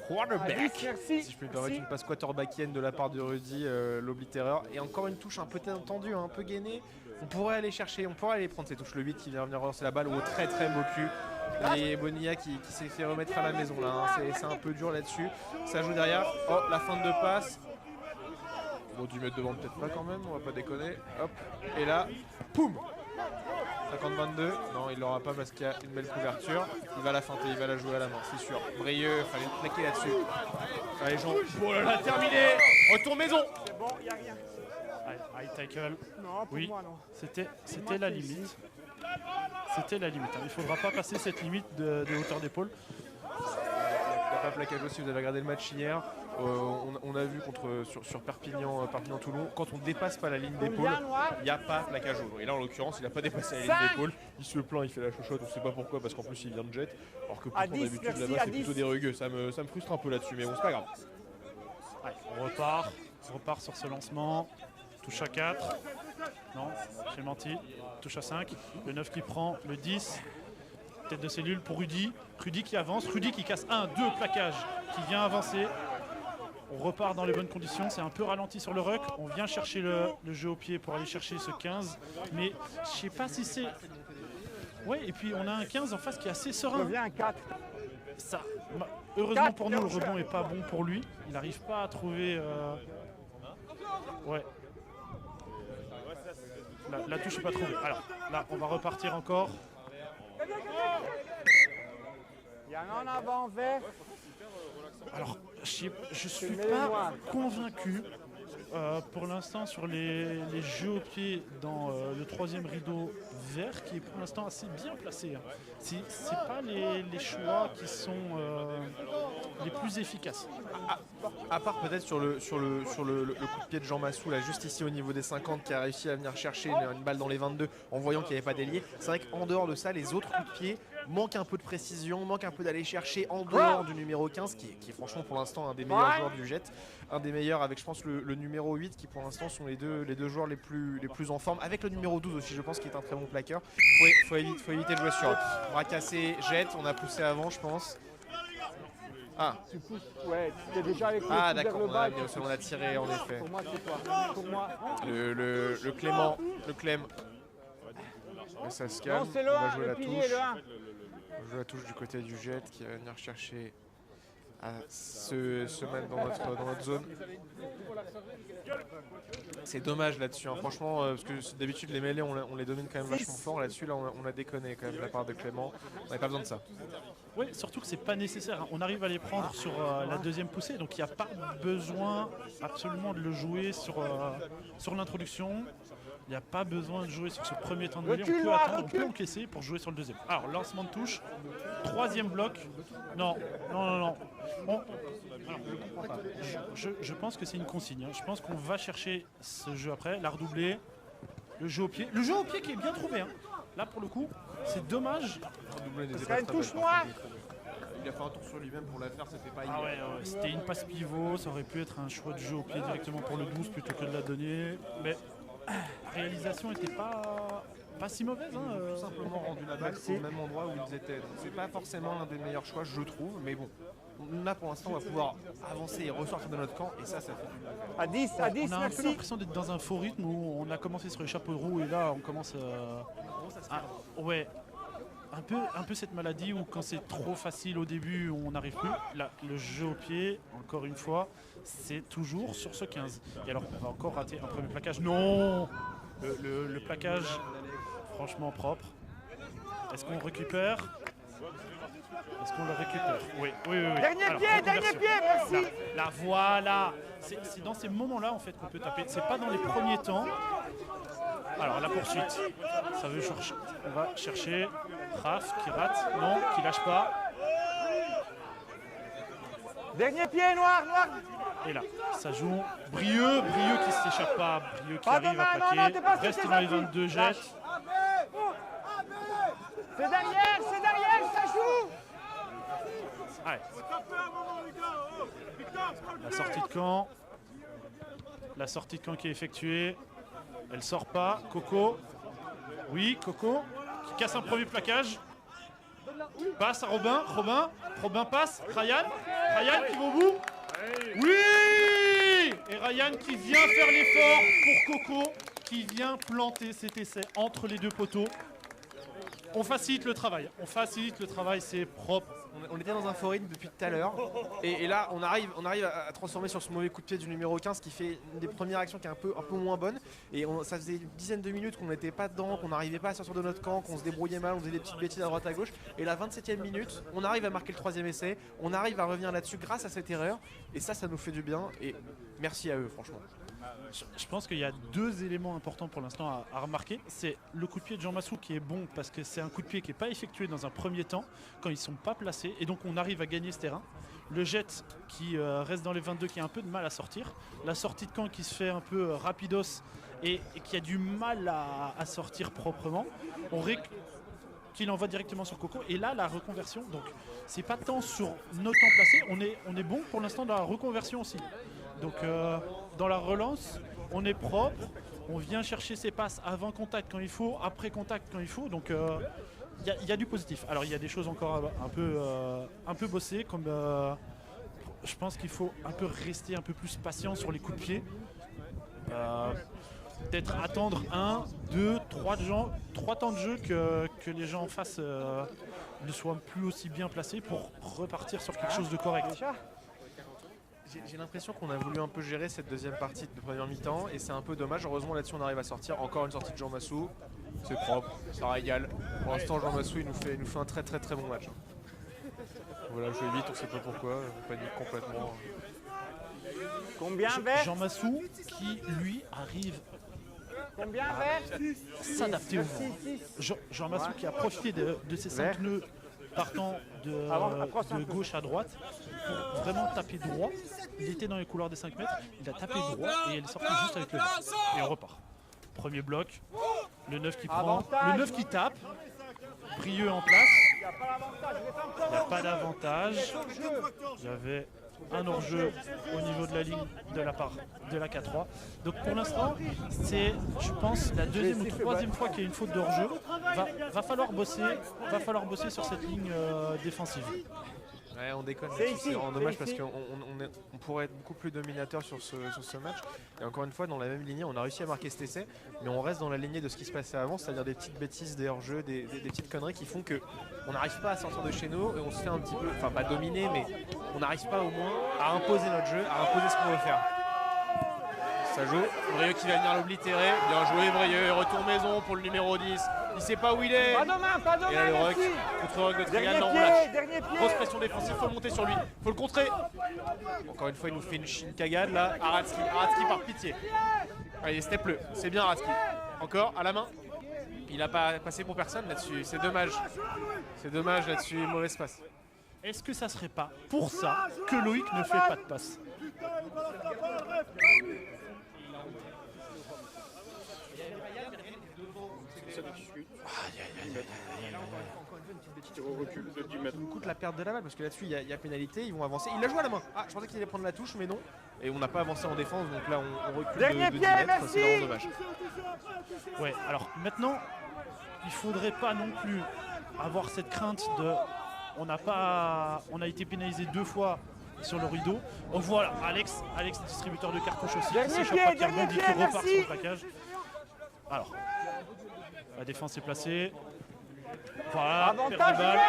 Speaker 5: Pour un quarterback,
Speaker 3: Merci.
Speaker 5: si je peux me permettre, une passe quarterbackienne de la part de Rudy, l'oblitéreur. Et encore une touche un peu tendue, un peu gainée. On pourrait aller prendre ces touches. Le 8 qui vient venir relancer la balle au très beau cul. Et Bonilla qui s'est fait remettre à la maison là. Hein. C'est un peu dur là-dessus. Ça joue derrière. Oh, la fin de passe. On va dû mettre devant peut-être pas quand même, on va pas déconner. Hop. Et là, poum 50-22. Non, il l'aura pas parce qu'il y a une belle couverture. Il va la feinter, il va la jouer à la main, c'est sûr. Brieux, fallait le plaquer là-dessus. Allez, Jean. Oh là là, terminé. Retour maison.
Speaker 3: C'est bon, y a rien.
Speaker 4: High tackle.
Speaker 3: Non, pour
Speaker 4: Oui,
Speaker 3: moi, non.
Speaker 4: c'était la limite. C'était la limite. Hein. Il ne faudra pas passer cette limite de hauteur d'épaule.
Speaker 5: Il n'y a pas plaquage aussi, vous avez regardé le match hier. On a vu sur Perpignan-Toulon, quand on dépasse pas la ligne d'épaule,
Speaker 3: Combien, noir?
Speaker 5: il n'y a pas plaquage jaune. Et là, en l'occurrence, il n'a pas dépassé la ligne
Speaker 3: 5.
Speaker 5: d'épaule. Il se plaint, il fait la chochotte, on ne sait pas pourquoi, parce qu'en plus, il vient de jet. Alors que
Speaker 3: À
Speaker 5: pourtant,
Speaker 3: 10,
Speaker 5: d'habitude,
Speaker 3: merci,
Speaker 5: là-bas,
Speaker 3: à
Speaker 5: c'est
Speaker 3: 10.
Speaker 5: plutôt des rugueux. Ça me frustre un peu là-dessus, mais bon, c'est pas grave.
Speaker 4: Allez, on repart sur ce lancement. Touche à 4. Non, j'ai menti. Touche à 5. Le 9 qui prend, le 10. Tête de cellule pour Rudy. Rudy qui avance, Rudy qui casse 1, 2 plaquages, qui vient avancer. On repart dans les bonnes conditions, c'est un peu ralenti sur le ruck. On vient chercher le jeu au pied pour aller chercher ce 15. Mais je sais pas si c'est... Ouais, et puis on a un 15 en face qui est assez serein.
Speaker 3: Reviens à 4.
Speaker 4: Ça, heureusement pour nous, le rebond est pas bon pour lui. Il n'arrive pas à trouver... Ouais. La touche n'est pas trouvée. Alors là, on va repartir encore.
Speaker 3: Il y en a en avant, vert.
Speaker 4: Alors, je suis pas convaincu pour l'instant sur les jeux au pied dans le troisième rideau vert qui est pour l'instant assez bien placé. Hein. C'est pas les choix qui sont les plus efficaces.
Speaker 5: À part peut-être sur le coup de pied de Jean Massou, là, juste ici au niveau des 50, qui a réussi à venir chercher une balle dans les 22 en voyant qu'il n'y avait pas d'ailier. C'est vrai qu'en dehors de ça, les autres coups de pied manquent un peu de précision, manquent un peu d'aller chercher en dehors du numéro 15, qui est franchement pour l'instant un des meilleurs joueurs du Jet. Un des meilleurs avec, je pense, le numéro 8, qui pour l'instant sont les deux joueurs les plus en forme. Avec le numéro 12 aussi, je pense, qui est un très bon plaqueur. Faut éviter de jouer sur eux. On va casser Jet, on a poussé avant, je pense. Ah,
Speaker 3: Tu pousses, ouais, tu es déjà avec le
Speaker 5: ah
Speaker 3: coude vers
Speaker 5: d'accord,
Speaker 3: le bas.
Speaker 5: on a tiré en effet.
Speaker 3: Pour moi, c'est toi. Pour moi.
Speaker 5: Le Clem. Et ça se calme.
Speaker 3: Non, c'est le
Speaker 5: On va
Speaker 3: 1,
Speaker 5: jouer
Speaker 3: le
Speaker 5: la
Speaker 3: pilier,
Speaker 5: touche.
Speaker 3: le 1.
Speaker 5: On va jouer la touche du côté du Jet qui va venir chercher à se mettre dans notre zone. C'est dommage là-dessus, hein. Franchement, parce que d'habitude les mêlées on les domine quand même vachement fort. Là-dessus, là, on a déconné quand même de la part de Clément. On n'avait pas besoin de ça.
Speaker 4: Oui, surtout que c'est pas nécessaire, hein. On arrive à les prendre sur la deuxième poussée, donc il n'y a pas besoin absolument de le jouer sur l'introduction. Il n'y a pas besoin de jouer sur ce premier temps de mêlée. On peut attendre, on peut encaisser pour jouer sur le deuxième. Alors, lancement de touche, troisième bloc. Non. Bon, alors, je comprends pas. Je pense que c'est une consigne, hein. Je pense qu'on va chercher ce jeu après, la redoubler, le jeu au pied. Le jeu au pied qui est bien trouvé, hein. Là, pour le coup, c'est dommage.
Speaker 6: Ce serait une touche noire.
Speaker 5: Il a fait un tour sur lui-même pour la faire, c'était pas
Speaker 4: Ah ouais, c'était une passe pivot, ça aurait pu être un choix de jeu au pied directement pour le 12 plutôt que de la donner. Mais la réalisation n'était pas si mauvaise.
Speaker 5: Ils ont tout simplement rendu la balle au même endroit où ils étaient. C'est pas forcément l'un des meilleurs choix, je trouve, mais bon. Là, pour l'instant, on va pouvoir avancer et ressortir de notre camp, et ça fait du bien.
Speaker 3: À 10,
Speaker 4: On a un peu
Speaker 3: merci.
Speaker 4: l'impression d'être dans un faux rythme où on a commencé sur les chapeaux de roue et là on commence un peu cette maladie où quand c'est trop facile au début on n'arrive plus. Là, le jeu au pied, encore une fois, c'est toujours sur ce 15. Et alors on va encore rater un premier plaquage. Non, le plaquage franchement propre. Est-ce qu'on récupère? Est-ce qu'on le récupère? Oui.
Speaker 3: Dernier
Speaker 4: Alors,
Speaker 3: pied, merci.
Speaker 4: La voilà. C'est dans ces moments-là en fait qu'on peut taper. C'est pas dans les premiers temps. Alors la poursuite. Ça veut chercher. On va chercher Raph qui rate. Non, qui lâche pas.
Speaker 3: Dernier pied, noir.
Speaker 4: Et là, ça joue. Brieux qui ne s'échappe pas. Brieux qui
Speaker 3: Pas
Speaker 4: arrive
Speaker 3: de main,
Speaker 4: à
Speaker 3: non,
Speaker 4: plaquer.
Speaker 3: t'es pas
Speaker 4: Reste
Speaker 3: sûr,
Speaker 4: dans les
Speaker 3: t'es
Speaker 4: 22 jets.
Speaker 3: C'est derrière, ça joue.
Speaker 4: Ouais. La sortie de camp qui est effectuée. Elle sort pas. Coco. Oui, Coco. Qui casse un premier plaquage. Passe à Robin. Robin passe. Ryan qui va au bout. Oui. Et Ryan qui vient faire l'effort pour Coco. Qui vient planter cet essai entre les deux poteaux. On facilite le travail, c'est propre.
Speaker 5: On était dans un faux rythme depuis tout à l'heure. Et là, on arrive à transformer sur ce mauvais coup de pied du numéro 15 qui fait une des premières actions qui est un peu moins bonne. Et ça faisait une dizaine de minutes qu'on n'était pas dedans, qu'on n'arrivait pas à sortir de notre camp, qu'on se débrouillait mal, on faisait des petites bêtises à droite à gauche. Et la 27e minute, on arrive à marquer le troisième essai. On arrive à revenir là-dessus grâce à cette erreur. Et ça nous fait du bien. Et merci à eux, franchement.
Speaker 4: Je pense qu'il y a deux éléments importants pour l'instant à remarquer. C'est le coup de pied de Jean Massou qui est bon parce que c'est un coup de pied qui n'est pas effectué dans un premier temps quand ils ne sont pas placés et donc on arrive à gagner ce terrain. Le jet qui reste dans les 22 qui a un peu de mal à sortir. La sortie de camp qui se fait un peu rapidos et qui a du mal à sortir proprement. Qu'il envoie directement sur Coco et là la reconversion, donc c'est pas tant sur nos temps placés, on est bon pour l'instant dans la reconversion aussi. Donc dans la relance, on est propre, on vient chercher ses passes avant contact quand il faut, après contact quand il faut, donc il y a du positif. Alors il y a des choses encore un peu bossées, comme je pense qu'il faut un peu rester un peu plus patient sur les coups de pied. Peut-être attendre 1, 2, 3 temps de jeu que les gens en face ne soient plus aussi bien placés pour repartir sur quelque chose de correct.
Speaker 5: J'ai l'impression qu'on a voulu un peu gérer cette deuxième partie de première mi-temps et c'est un peu dommage. Heureusement là-dessus on arrive à sortir. Encore une sortie de Jean Massou. C'est propre, ça régale. Pour l'instant Jean Massou il nous fait un très bon match. Voilà, je vais vite, on sait pas pourquoi, on panique complètement.
Speaker 3: Combien vert?
Speaker 4: Jean Massou qui lui arrive
Speaker 3: Combien vert?
Speaker 4: s'adapter au vent. Jean Massou qui a profité de ses 5 nœuds partant de gauche à droite pour vraiment taper droit. Il était dans les couloirs des 5 mètres, il a tapé droit et elle est sortie juste avec le vent. Et on repart. Premier bloc, le 9 qui prend, le 9 qui tape, Brieux en place. Il n'y a pas d'avantage. Il y avait un hors-jeu au niveau de la ligne de la part de la K3. Donc pour l'instant, c'est, je pense, la deuxième ou troisième fois qu'il y a une faute de hors-jeu. Va falloir bosser sur cette ligne défensive.
Speaker 5: Ouais, on déconne,
Speaker 3: C'est
Speaker 5: là-dessus,
Speaker 3: ici,
Speaker 5: c'est vraiment
Speaker 3: c'est
Speaker 5: dommage parce
Speaker 3: ici.
Speaker 5: qu'on pourrait être beaucoup plus dominateur sur ce match. Et encore une fois, dans la même lignée, on a réussi à marquer cet essai, mais on reste dans la lignée de ce qui se passait avant, c'est-à-dire des petites bêtises, des hors-jeux, des petites conneries qui font qu'on n'arrive pas à sortir de chez nous et on se fait un petit peu, enfin pas dominer, mais on n'arrive pas au moins à imposer notre jeu, à imposer ce qu'on veut faire. Ça joue, Brieux qui va venir l'oblitérer, bien joué Brieux, retour maison pour le numéro 10, il sait pas où il est.
Speaker 3: Pas de main, pas de
Speaker 5: Et là le
Speaker 3: main,
Speaker 5: ruck,
Speaker 3: merci.
Speaker 5: contre-ruck de Trial,
Speaker 3: Dernier
Speaker 5: non on
Speaker 3: pied,
Speaker 5: lâche.
Speaker 3: dernier pied.
Speaker 5: Grosse pression défensive, faut monter sur lui, faut le contrer. Encore une fois, il nous fait une cagade là. Aratski par pitié. Allez, step-le, c'est bien Aratski. Encore à la main. Il n'a pas passé pour personne là-dessus, c'est dommage. C'est dommage là-dessus, mauvaise passe.
Speaker 4: Est-ce que ça serait pas pour ça que Loïc ne fait pas de passe?
Speaker 5: Ça nous coûte la perte de la balle parce que là-dessus il y a pénalité, ils vont avancer. Il l'a joué à la main. Ah, je pensais qu'il allait prendre la touche, mais non. Et on n'a pas avancé en défense, donc là on recule
Speaker 3: Dernier
Speaker 5: de 10
Speaker 3: pied,
Speaker 5: mètres,
Speaker 3: merci.
Speaker 5: c'est vraiment dommage.
Speaker 4: Ouais, alors maintenant, il faudrait pas non plus avoir cette crainte de. On a été pénalisé 2 fois sur le rideau. On voit Alex, distributeur de cartouches aussi, qui
Speaker 3: Dernier
Speaker 4: s'échappe
Speaker 3: pied,
Speaker 4: pas, qui
Speaker 3: dernier
Speaker 4: rebondit, qui
Speaker 3: pied,
Speaker 4: repart
Speaker 3: merci.
Speaker 4: sur le plaquage. Alors, la défense est placée. Voilà,
Speaker 3: Avantage,
Speaker 4: perte de balle.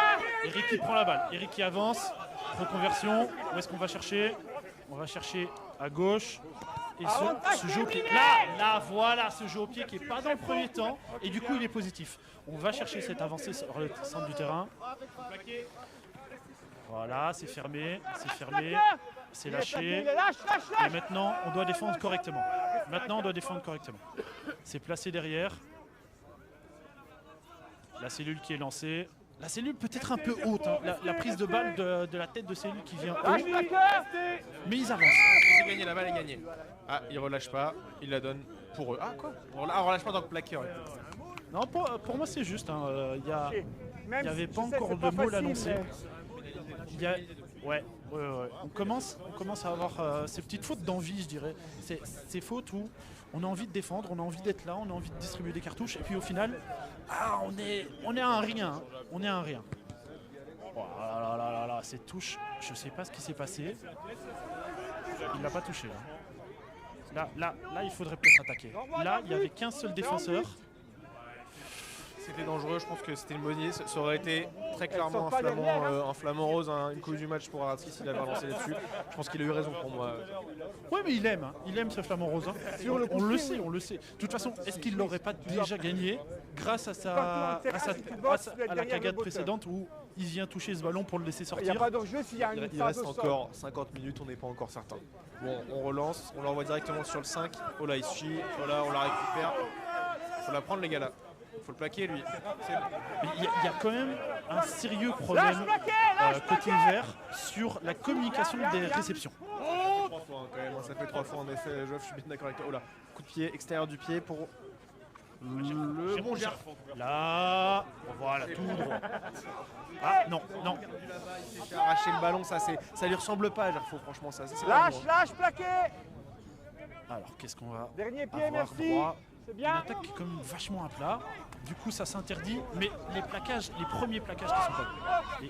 Speaker 3: Eric.
Speaker 4: Eric qui prend la balle. Eric qui avance. Reconversion. Où est-ce qu'on va chercher? On va chercher à gauche. Et ce jeu au pied. Là, voilà, ce jeu au pied qui n'est pas dans le premier temps. Et du coup, il est positif. On va chercher cette avancée sur le centre du terrain. Voilà, c'est fermé. C'est lâché. Et maintenant, on doit défendre correctement. C'est placé derrière. La cellule qui est lancée. La cellule peut être un peu haute. Hein. La prise de balle de la tête de cellule qui vient haut. Mais ils avancent.
Speaker 5: C'est gagné, la balle est gagnée. Ah, il relâche pas, il la donne pour eux. Ah quoi? On relâche pas dans le plaqueur.
Speaker 4: Non, pour moi c'est juste. Il n'y avait pas encore de mots
Speaker 3: facile,
Speaker 4: l'annoncer.
Speaker 3: mais-
Speaker 4: Ouais. On commence à avoir ces petites fautes d'envie, je dirais. Ces fautes où on a envie de défendre, on a envie d'être là, on a envie de distribuer des cartouches, et puis au final, on est à un rien. On est à un rien. Oh là, cette touche, je sais pas ce qui s'est passé. Il l'a pas touché là. Là, il faudrait peut-être attaquer. Là, il n'y avait qu'un seul défenseur.
Speaker 5: C'était dangereux, je pense que c'était une bonne idée. Ça aurait été très clairement
Speaker 3: sont pas derrière,
Speaker 5: un flamant rose, une coupe du match pour Aratski s'il avait relancé là-dessus. Je pense qu'il a eu raison pour moi.
Speaker 4: Ouais, mais il aime ce flamant rose. Hein. On le sait. De toute façon, est-ce qu'il l'aurait pas déjà gagné grâce à la cagade précédente où il vient toucher ce ballon pour le laisser
Speaker 3: Il n'y a
Speaker 4: sortir?
Speaker 3: pas d'enjeu s'il y a une
Speaker 5: Il
Speaker 3: phase
Speaker 5: reste
Speaker 3: au sol.
Speaker 5: encore 50 minutes, on n'est pas encore certain. Bon, on relance, on l'envoie directement sur le 5. Oh là, il se chie, voilà, on la récupère. Faut la prendre les gars là. Faut le plaquer lui.
Speaker 4: Mais il y a quand même un sérieux problème côté vert sur la communication des réceptions.
Speaker 5: 3 fois hein, quand même, ça fait 3 fois en effet, Geoff, je suis bien d'accord avec toi. Oh là, coup de pied, extérieur du pied pour le bon Gerf.
Speaker 4: Là, voilà, tout droit. Ah non.
Speaker 5: Il s'est fait arracher le ballon, ça lui ressemble pas à Gerfo, franchement ça. C'est
Speaker 3: Lâche,
Speaker 5: pas bon.
Speaker 3: lâche, plaqué.
Speaker 4: Alors, qu'est-ce qu'on va
Speaker 3: Dernier pied,
Speaker 4: avoir
Speaker 3: merci.
Speaker 4: droit?
Speaker 3: C'est
Speaker 4: Une
Speaker 3: bien.
Speaker 4: attaque qui est quand même vachement à plat. Du coup, ça s'interdit. Mais les premiers plaquages qui sont pas bons. Et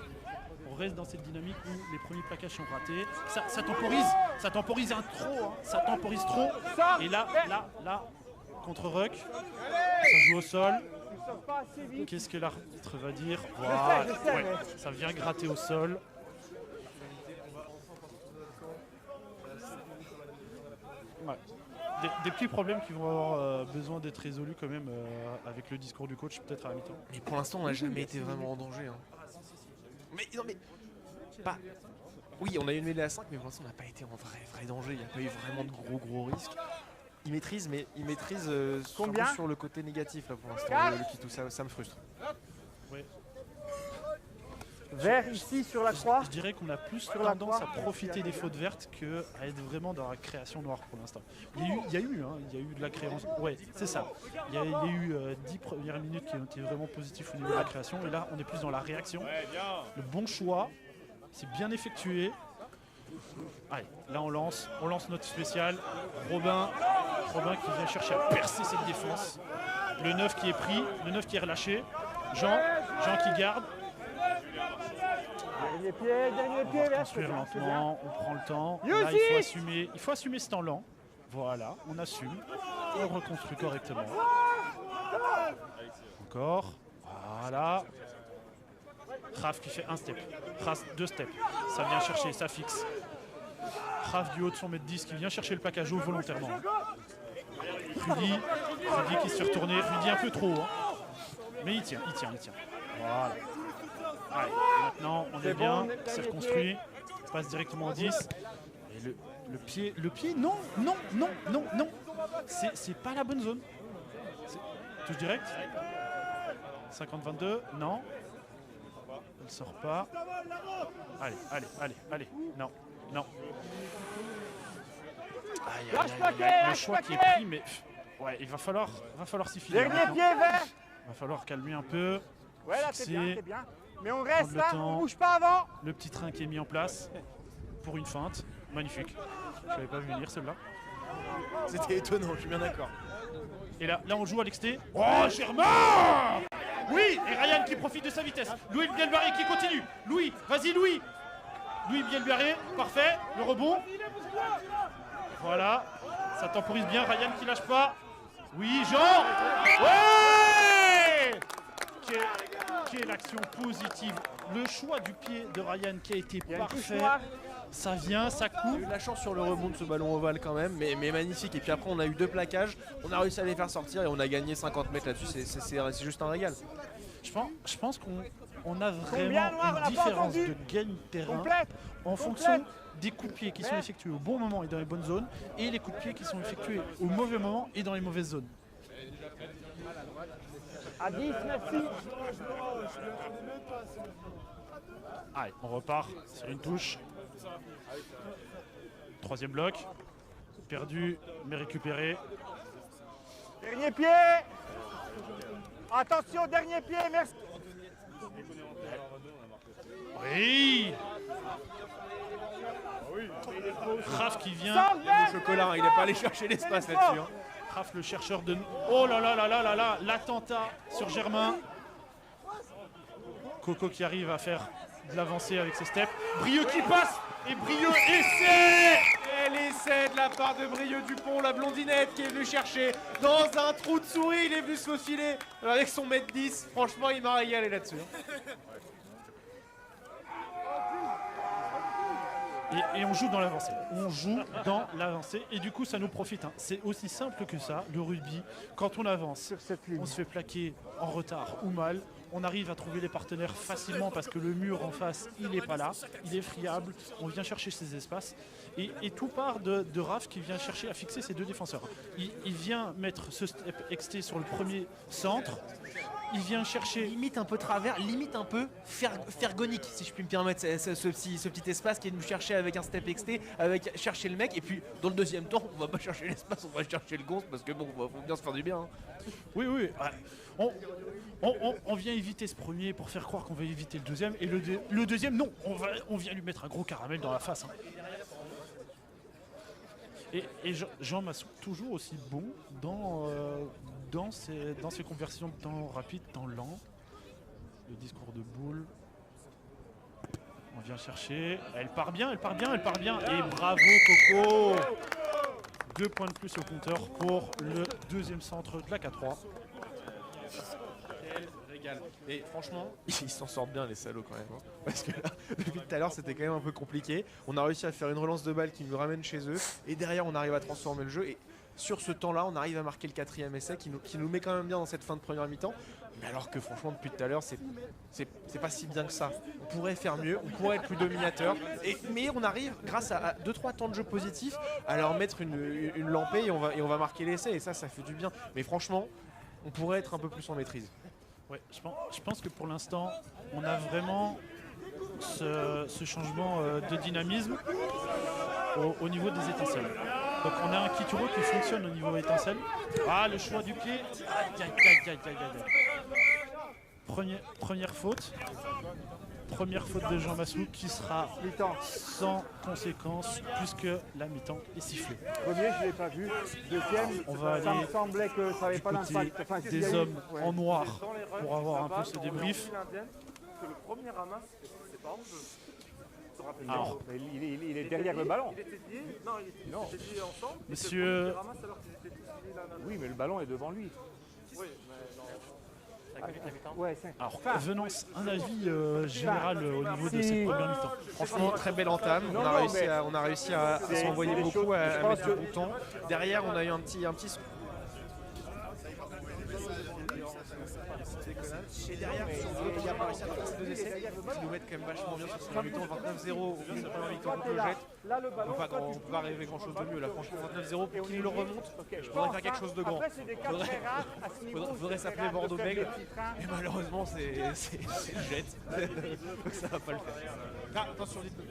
Speaker 4: on reste dans cette dynamique où les premiers plaquages sont ratés. Ça temporise un trop. Hein. Ça temporise trop. Et là, contre Ruck, ça joue au sol.
Speaker 3: Nous sommes pas assez vite.
Speaker 4: Qu'est-ce que l'arbitre va dire? Voilà,
Speaker 3: je sais, mais-
Speaker 4: ça vient gratter au sol. Ouais. Des petits problèmes qui vont avoir besoin d'être résolus quand même avec le discours du coach peut-être à la mi-temps.
Speaker 5: Mais pour l'instant, on n'a jamais été vraiment en danger. Hein. Mais non, mais pas. Oui, on a eu une mêlée à 5, mais pour l'instant, on n'a pas été en vrai danger. Il n'y a pas eu vraiment de gros risques. Il maîtrise, mais il maîtrise
Speaker 3: Combien
Speaker 5: sur le côté négatif là pour l'instant. Le Kitou, ça me frustre.
Speaker 3: Vert ici sur la croix.
Speaker 4: Je dirais qu'on a plus
Speaker 3: la
Speaker 4: tendance à
Speaker 3: croix.
Speaker 4: profiter des fautes vertes qu'à être vraiment dans la création noire pour l'instant. Il y a eu de la création. Ouais, c'est ça. Il y a eu 10 premières minutes qui ont été vraiment positives au niveau de la création. Et là, on est plus dans la réaction. Le bon choix, c'est bien effectué. Allez, là on lance notre spécial. Robin qui vient chercher à percer cette défense. Le 9 qui est pris, le 9 qui est relâché. Jean qui garde.
Speaker 3: Dernier pied,
Speaker 4: On va construire lentement, on prend le temps. Là, il faut assumer ce temps lent. Voilà, on assume. On reconstruit correctement. Encore. Voilà. Raph qui fait un step. Raph, 2 steps. Ça vient chercher, ça fixe. Raph du haut de son mètre 10 qui vient chercher le plaquage haut volontairement. Rudy qui se fait retourner. Rudy un peu trop. Hein. Mais il tient. Voilà. Allez, maintenant on est bien, c'est reconstruit. On passe directement au 10. Et le pied, non. C'est pas la bonne zone. Touche direct. 50-22, non. Il sort pas. Allez. Non. Le choix qui est pris, mais ouais, il va falloir s'y filer.
Speaker 3: Dernier pied vert.
Speaker 4: Il va falloir calmer un peu.
Speaker 3: Ouais, là,
Speaker 4: fixer,
Speaker 3: t'es bien. Mais on reste là,
Speaker 4: temps.
Speaker 3: on bouge pas avant.
Speaker 4: Le petit train qui est mis en place pour une feinte. Magnifique. Je l'avais pas vu venir celle-là.
Speaker 5: C'était étonnant, je suis bien d'accord.
Speaker 4: Et là on joue à l'exté. Oh, Germain! Oui, et Ryan qui profite de sa vitesse. Louis Bielbarré qui continue. Louis, vas-y Louis. Louis Bielbarré, parfait. Le rebond. Voilà, ça temporise bien. Ryan qui lâche pas. Oui, Jean. Ouais! Quelle l'action positive. Le choix du pied de Ryan qui a été parfait. Ça vient, ça coupe.
Speaker 5: On a eu de la chance sur le rebond de ce ballon ovale quand même, mais magnifique. Et puis après, on a eu 2 plaquages. On a réussi à les faire sortir et on a gagné 50 mètres là-dessus. C'est juste un régal.
Speaker 4: Je pense qu'on a vraiment une différence de gain de terrain en fonction des coups de pied qui sont effectués au bon moment et dans les bonnes zones et les coups de pied qui sont effectués au mauvais moment et dans les mauvaises zones.
Speaker 3: À 10, merci.
Speaker 4: Allez, on repart sur une touche. 3e bloc. Perdu, mais récupéré.
Speaker 3: Dernier pied. Attention, dernier pied, merci.
Speaker 4: Oui. Raph qui vient.
Speaker 5: Le chocolat, il n'est pas allé chercher l'espace là-dessus. Hein.
Speaker 4: Raph le chercheur de... Oh là là, l'attentat sur Germain. Coco qui arrive à faire de l'avancée avec ses steps. Brieux qui passe et Brieux essaie.
Speaker 5: Et l'essai de la part de Brieux Dupont, la blondinette qui est venue chercher dans un trou de souris. Il est venu se faufiler avec son mètre 10. Franchement, il m'a régalé là-dessus.
Speaker 4: Et on joue dans l'avancée. On joue dans l'avancée. Et du coup, ça nous profite. Hein. C'est aussi simple que ça, le rugby. Quand on avance, on se fait plaquer en retard ou mal. On arrive à trouver les partenaires facilement parce que le mur en face, il n'est pas là. Il est friable. On vient chercher ses espaces. Et tout part de Raph qui vient chercher à fixer ses 2 défenseurs. Il vient mettre ce step XT sur le premier centre. Il vient chercher...
Speaker 5: Limite un peu travers, limite un peu fergonique, si je puis me permettre, ce petit espace qui est de nous chercher avec un step XT, avec chercher le mec, et puis dans le deuxième temps, on va pas chercher l'espace, on va chercher le gonce, parce que bon, faut bien se faire du bien. Hein.
Speaker 4: Oui. Ouais. On vient éviter ce premier pour faire croire qu'on va éviter le deuxième, et le deuxième, non, on vient lui mettre un gros caramel dans la face. Hein. Et Jean Massouk, toujours aussi bon dans ses conversions de temps rapide, temps lent. Le discours de boule. On vient chercher. Elle part bien. Et bravo Coco. 2 points de plus au compteur pour le 2e centre de la K3.
Speaker 5: Quel régal. Et franchement, ils s'en sortent bien les salauds quand même. Hein. Parce que là, depuis tout à l'heure, c'était quand même un peu compliqué. On a réussi à faire une relance de balle qui nous ramène chez eux. Et derrière, on arrive à transformer le jeu. Et sur ce temps-là, on arrive à marquer le 4e essai qui nous met quand même bien dans cette fin de première mi-temps. Mais alors que franchement, depuis tout à l'heure, c'est pas si bien que ça. On pourrait faire mieux, on pourrait être plus dominateur. Mais on arrive, grâce à 2-3 temps de jeu positifs, à leur mettre une lampée et on va marquer l'essai. Et ça fait du bien. Mais franchement, on pourrait être un peu plus en maîtrise.
Speaker 4: Ouais, je pense que pour l'instant, on a vraiment ce changement de dynamisme au niveau des étincelles. Donc on a un Kituro qui fonctionne au niveau étincelle. Ah, le choix du pied. Aïe. Première faute. Première faute de Jean Massouk qui sera sans conséquence puisque la mi-temps est sifflée.
Speaker 3: Premier, je ne l'ai pas vu. Deuxième,
Speaker 4: on va
Speaker 3: ça
Speaker 4: aller
Speaker 3: me semblait que ça n'avait pas d'impact. Enfin,
Speaker 4: des hommes en noir pour avoir un peu ce débrief.
Speaker 1: Que le premier ramasse, c'est pas en jeu.
Speaker 4: Alors,
Speaker 3: Il est derrière le ballon.
Speaker 4: monsieur,
Speaker 3: Oui, mais le ballon est devant lui.
Speaker 4: alors, Venance, un avis général au niveau de cette première mi-temps.
Speaker 5: Franchement, très belle entame. On a réussi à s'envoyer beaucoup, à mettre du bon temps. Derrière, on a eu un petit. Et derrière, il y a pas réussi à faire ces 2 essais qui nous mettent quand même vachement bien sur cette mi-temps. 29-0 au bout de la première mi-temps contre le Jet. On peut pas rêver grand chose de mieux là. Franchement, 29-0 pour qu'il le remonte. Je voudrais faire quelque chose de grand. Faudrait s'appeler Bordeaux-Bègle. Et malheureusement, c'est le Jet. Donc ça va pas le faire. Ah, attention, dites-le.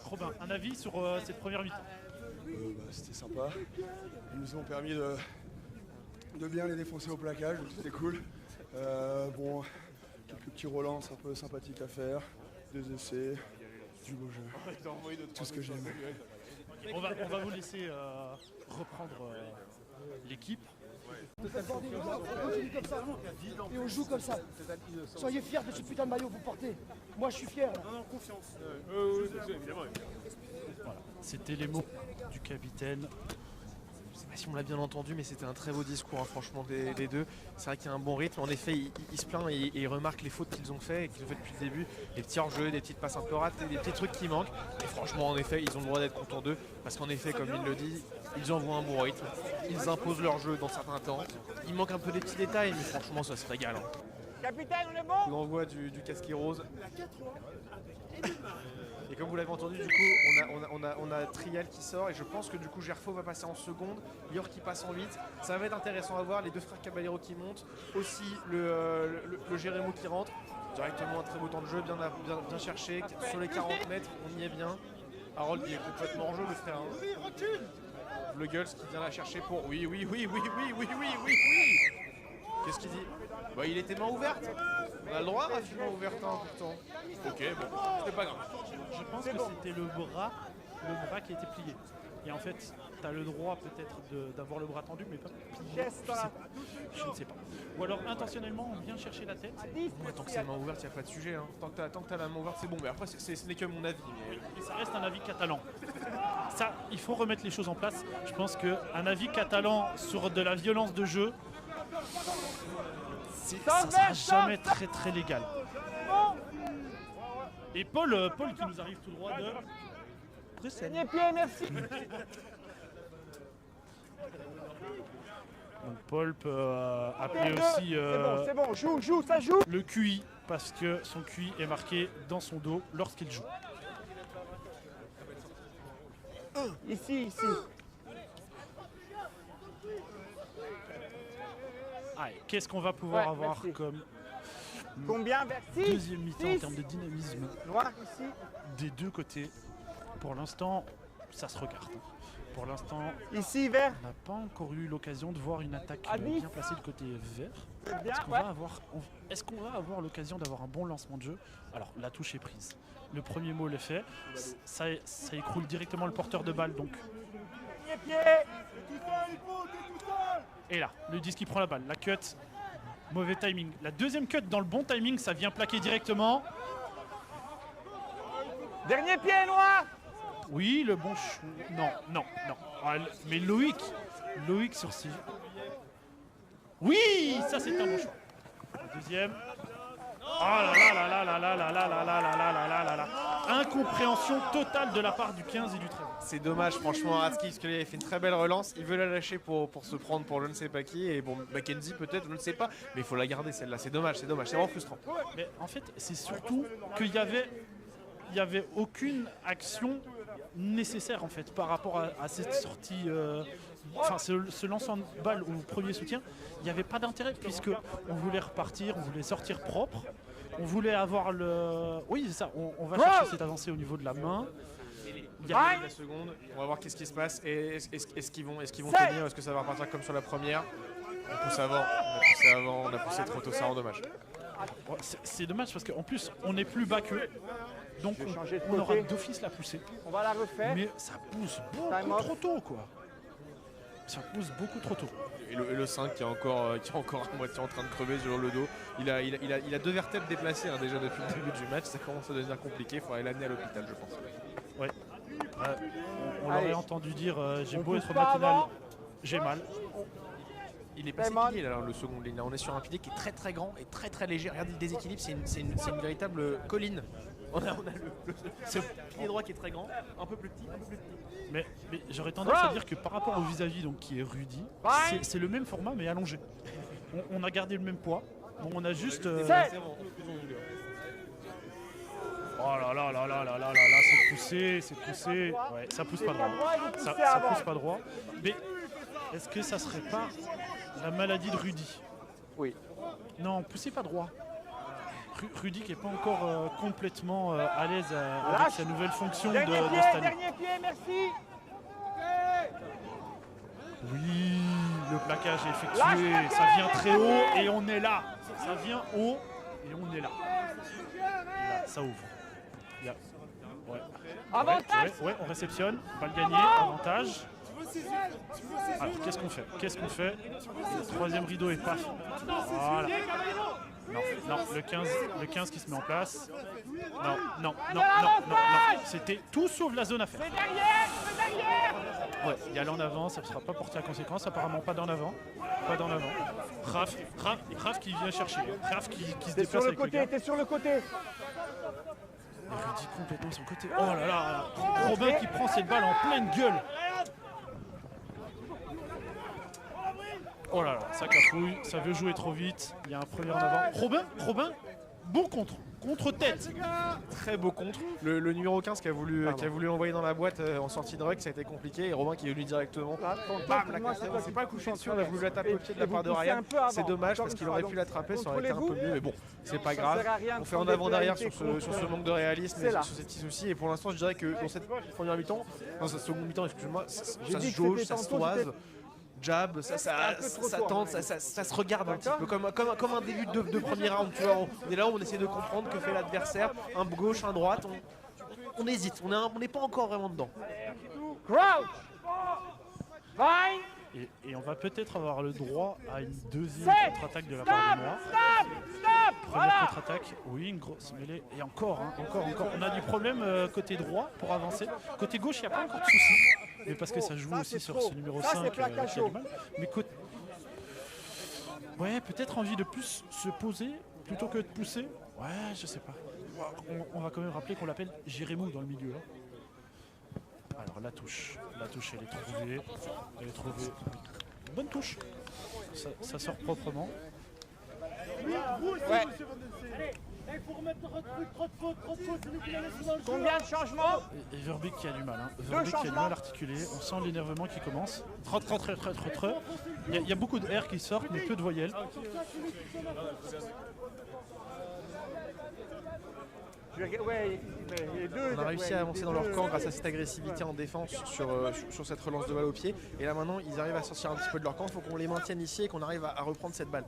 Speaker 4: Robin, un avis sur cette première mi-temps?
Speaker 8: C'était sympa. Ils nous ont permis de bien les défoncer au plaquage, donc c'était cool. Bon, quelques petits relances un peu sympathiques à faire, des essais, du beau jeu, tout ce que j'aime.
Speaker 4: On va vous laisser reprendre l'équipe.
Speaker 9: On continue comme ça et on joue comme ça. Soyez fiers de ce putain de maillot que vous portez. Moi je suis fier.
Speaker 2: Non, confiance. Évidemment.
Speaker 4: Voilà, c'était les mots du capitaine.
Speaker 5: Je sais pas si on l'a bien entendu, mais c'était un très beau discours, hein, franchement, des deux. C'est vrai qu'il y a un bon rythme. En effet, il se plaint et il remarque les fautes qu'ils ont fait et qu'ils ont fait depuis le début. Des petits hors-jeux, des petites passes un peu ratées, des petits trucs qui manquent. Et franchement, en effet, ils ont le droit d'être contents d'eux. Parce qu'en effet, comme il le dit, ils envoient un bon rythme. Ils imposent leur jeu dans certains temps. Il manque un peu des petits détails, mais franchement, ça se régale. Hein.
Speaker 3: Capitaine, on est bon?
Speaker 5: L'envoi du casquet rose. Et comme vous l'avez entendu, du coup, on a Trial qui sort et je pense que du coup Gerfo va passer en seconde, Lior qui passe en 8. Ça va être intéressant à voir, les deux frères Caballero qui montent, aussi le Jérémo qui rentre. Directement un très beau temps de jeu, bien cherché. Sur les 40 mètres, on y est bien. Harold il est complètement en jeu, le frère. Hein. Le Gulls qui vient la chercher pour... Oui. Qu'est-ce qu'il dit? Bah il était main ouverte. On a le droit à main ouverte hein, pourtant. Ok, bon, c'était pas grave.
Speaker 4: Je pense que c'était le bras qui a été plié. Et en fait, tu as le droit peut-être d'avoir le bras tendu, mais pas plié. Je ne sais pas. Ou alors intentionnellement, on vient chercher la tête.
Speaker 5: Moi, tant que c'est main ouverte, il n'y a pas de sujet. Hein. Tant que tu as la main ouverte, c'est bon. Mais après, ce n'est que mon avis.
Speaker 4: Et ça reste un avis catalan. Ça, il faut remettre les choses en place. Je pense qu'un avis catalan sur de la violence de jeu, ça ne sera jamais très très légal. Et Paul qui nous arrive tout droit de Bruxelles.
Speaker 3: Dernier pied, merci.
Speaker 4: Donc Paul peut appeler aussi
Speaker 3: C'est bon, joue, ça joue.
Speaker 4: le QI parce que son QI est marqué dans son dos lorsqu'il joue.
Speaker 3: Ici.
Speaker 4: Allez, qu'est-ce qu'on va pouvoir avoir
Speaker 3: merci.
Speaker 4: comme
Speaker 3: Combien? Vers 6.
Speaker 4: deuxième mi-temps en termes de dynamisme
Speaker 3: Noir ici.
Speaker 4: des deux côtés? Pour l'instant, ça se regarde. Pour l'instant,
Speaker 3: Ici, vert.
Speaker 4: on n'a pas encore eu l'occasion de voir une attaque
Speaker 3: À 10.
Speaker 4: bien placée du côté vert.
Speaker 3: Bien,
Speaker 4: Est-ce qu'on va avoir l'occasion d'avoir un bon lancement de jeu? Alors, la touche est prise. Le premier mot le fait. Ça écroule directement le porteur de balle. Donc.
Speaker 3: Pied.
Speaker 4: Et là, le disque qui prend la balle. La cut, mauvais timing. La deuxième cut dans le bon timing, ça vient plaquer directement.
Speaker 3: Dernier pied, noir.
Speaker 4: Oui, le bon Non. Ah, mais Loïc sur ses... Oui, ça c'est un bon choix. Le deuxième. Oh là. Incompréhension totale de la part du 15 et du 13.
Speaker 5: C'est dommage franchement Hatski parce qu'il avait fait une très belle relance. Il veut la lâcher pour se prendre pour je ne sais pas qui. Et bon, Mackenzie peut-être, je ne sais pas. Mais il faut la garder celle-là. C'est dommage. C'est vraiment frustrant.
Speaker 4: Mais en fait, c'est surtout qu'il y avait aucune action nécessaire en fait par rapport à cette sortie, ce lancement de balle au premier soutien. Il n'y avait pas d'intérêt puisque on voulait repartir, on voulait sortir propre, on voulait avoir le... Oui c'est ça, on va chercher cette avancée au niveau de la main.
Speaker 5: Il y a la seconde, on va voir qu'est-ce qui se passe et est-ce qu'ils vont tenir, est-ce que ça va repartir comme sur la première. On pousse avant, on a poussé trop tôt, ça rend dommage.
Speaker 4: C'est dommage parce qu'en plus on est plus bas qu'eux. Donc on aura d'office la poussée.
Speaker 3: On va la refaire.
Speaker 4: Mais ça pousse beaucoup trop tôt quoi. ça pousse beaucoup trop tôt.
Speaker 5: Et le 5 qui est encore à moitié en train de crever sur le dos. Il a 2 vertèbres déplacées hein, déjà depuis le début du match. Ça commence à devenir compliqué. Il faudrait l'amener à l'hôpital, je pense.
Speaker 4: Ouais. On l'aurait entendu dire j'ai beau être matinal, j'ai mal.
Speaker 5: Il est passé pilier là, le second ligne. Là, on est sur un pilier qui est très très grand et très très léger. Regardez le déséquilibre, c'est une véritable colline. On a ce pilier droit qui est très grand, un peu plus petit,
Speaker 4: Mais j'aurais tendance à dire que par rapport au vis-à-vis donc qui est Rudy, c'est le même format mais allongé. On a gardé le même poids. Bon, on a juste. Oh là là là là là là là, c'est poussé. Ouais, ça pousse pas droit. Ça pousse pas droit. Mais est-ce que ça serait pas la maladie de Rudy?
Speaker 3: Oui.
Speaker 4: Non, poussez pas droit. Rudy qui n'est pas encore complètement à l'aise avec sa nouvelle fonction de cette année.
Speaker 3: Dernier pied, merci.
Speaker 4: Oui, le plaquage est effectué, ça vient très haut et on est là. Ça vient haut et on est là. Et là, ça ouvre. Là. Ouais. Ouais, on réceptionne, balle gagnée, avantage. Alors qu'est-ce qu'on fait? Le troisième rideau est pas. Voilà. Non, le 15 qui se met en place. Non. C'était tout sauf la zone à faire. Ouais, y aller en avant, ça ne sera pas porté à conséquence, apparemment pas d'en avant. Raph qui vient chercher. Raph qui se déplace avec le gars.
Speaker 3: T'es sur le côté.
Speaker 4: Et Rudy complètement sur le côté. Oh là là, Robin qui prend cette balle en pleine gueule. Oh là là, ça cafouille, ça veut jouer trop vite. Il y a un premier en avant. Robin, bon contre-tête.
Speaker 5: Très beau contre. Le numéro 15 qui a voulu l'envoyer dans la boîte en sortie de ruck, ça a été compliqué. Et Robin qui est venu directement. C'est pas couché dessus, on a voulu la taper au pied de la part de Ryan. C'est dommage parce qu'il aurait pu l'attraper, ça aurait été un peu mieux. Mais bon, c'est pas grave. On fait en avant-derrière sur ce manque de réalisme et sur ces petits soucis. Et pour l'instant, je dirais que dans cette première mi-temps, dans cette seconde mi-temps, excuse-moi, ça se jauge, ça se toise. Jab, ça tente, ça se regarde un petit peu comme un début de premier round. Tu vois, on est là, on essaie de comprendre que fait l'adversaire, un gauche, un droite. On hésite, on n'est pas encore vraiment dedans.
Speaker 4: Et on va peut-être avoir le droit à une deuxième contre-attaque de la part de moi. Première contre-attaque, oui, une grosse mêlée. Et encore. On a du problème côté droit pour avancer. Côté gauche, il n'y a pas encore de soucis. Mais parce que ça joue aussi sur ce numéro 5 qui a du mal. Mais côté... Ouais, peut-être envie de plus se poser plutôt que de pousser. Ouais, je sais pas. On va quand même rappeler qu'on l'appelle Jérémou dans le milieu. Hein. Alors la touche, elle est trouvée. Bonne touche. Ça sort proprement.
Speaker 3: Ouais. Combien de changements?
Speaker 4: Et Verbeek qui a du mal. Hein. Verbeek qui a du mal à articuler. On sent l'énervement qui commence. Il y a beaucoup de R qui sortent, mais peu de voyelles.
Speaker 5: On a réussi à avancer dans leur camp grâce à cette agressivité en défense sur cette relance de balle au pied. Et là maintenant, ils arrivent à sortir un petit peu de leur camp. Il faut qu'on les maintienne ici et qu'on arrive à reprendre cette balle.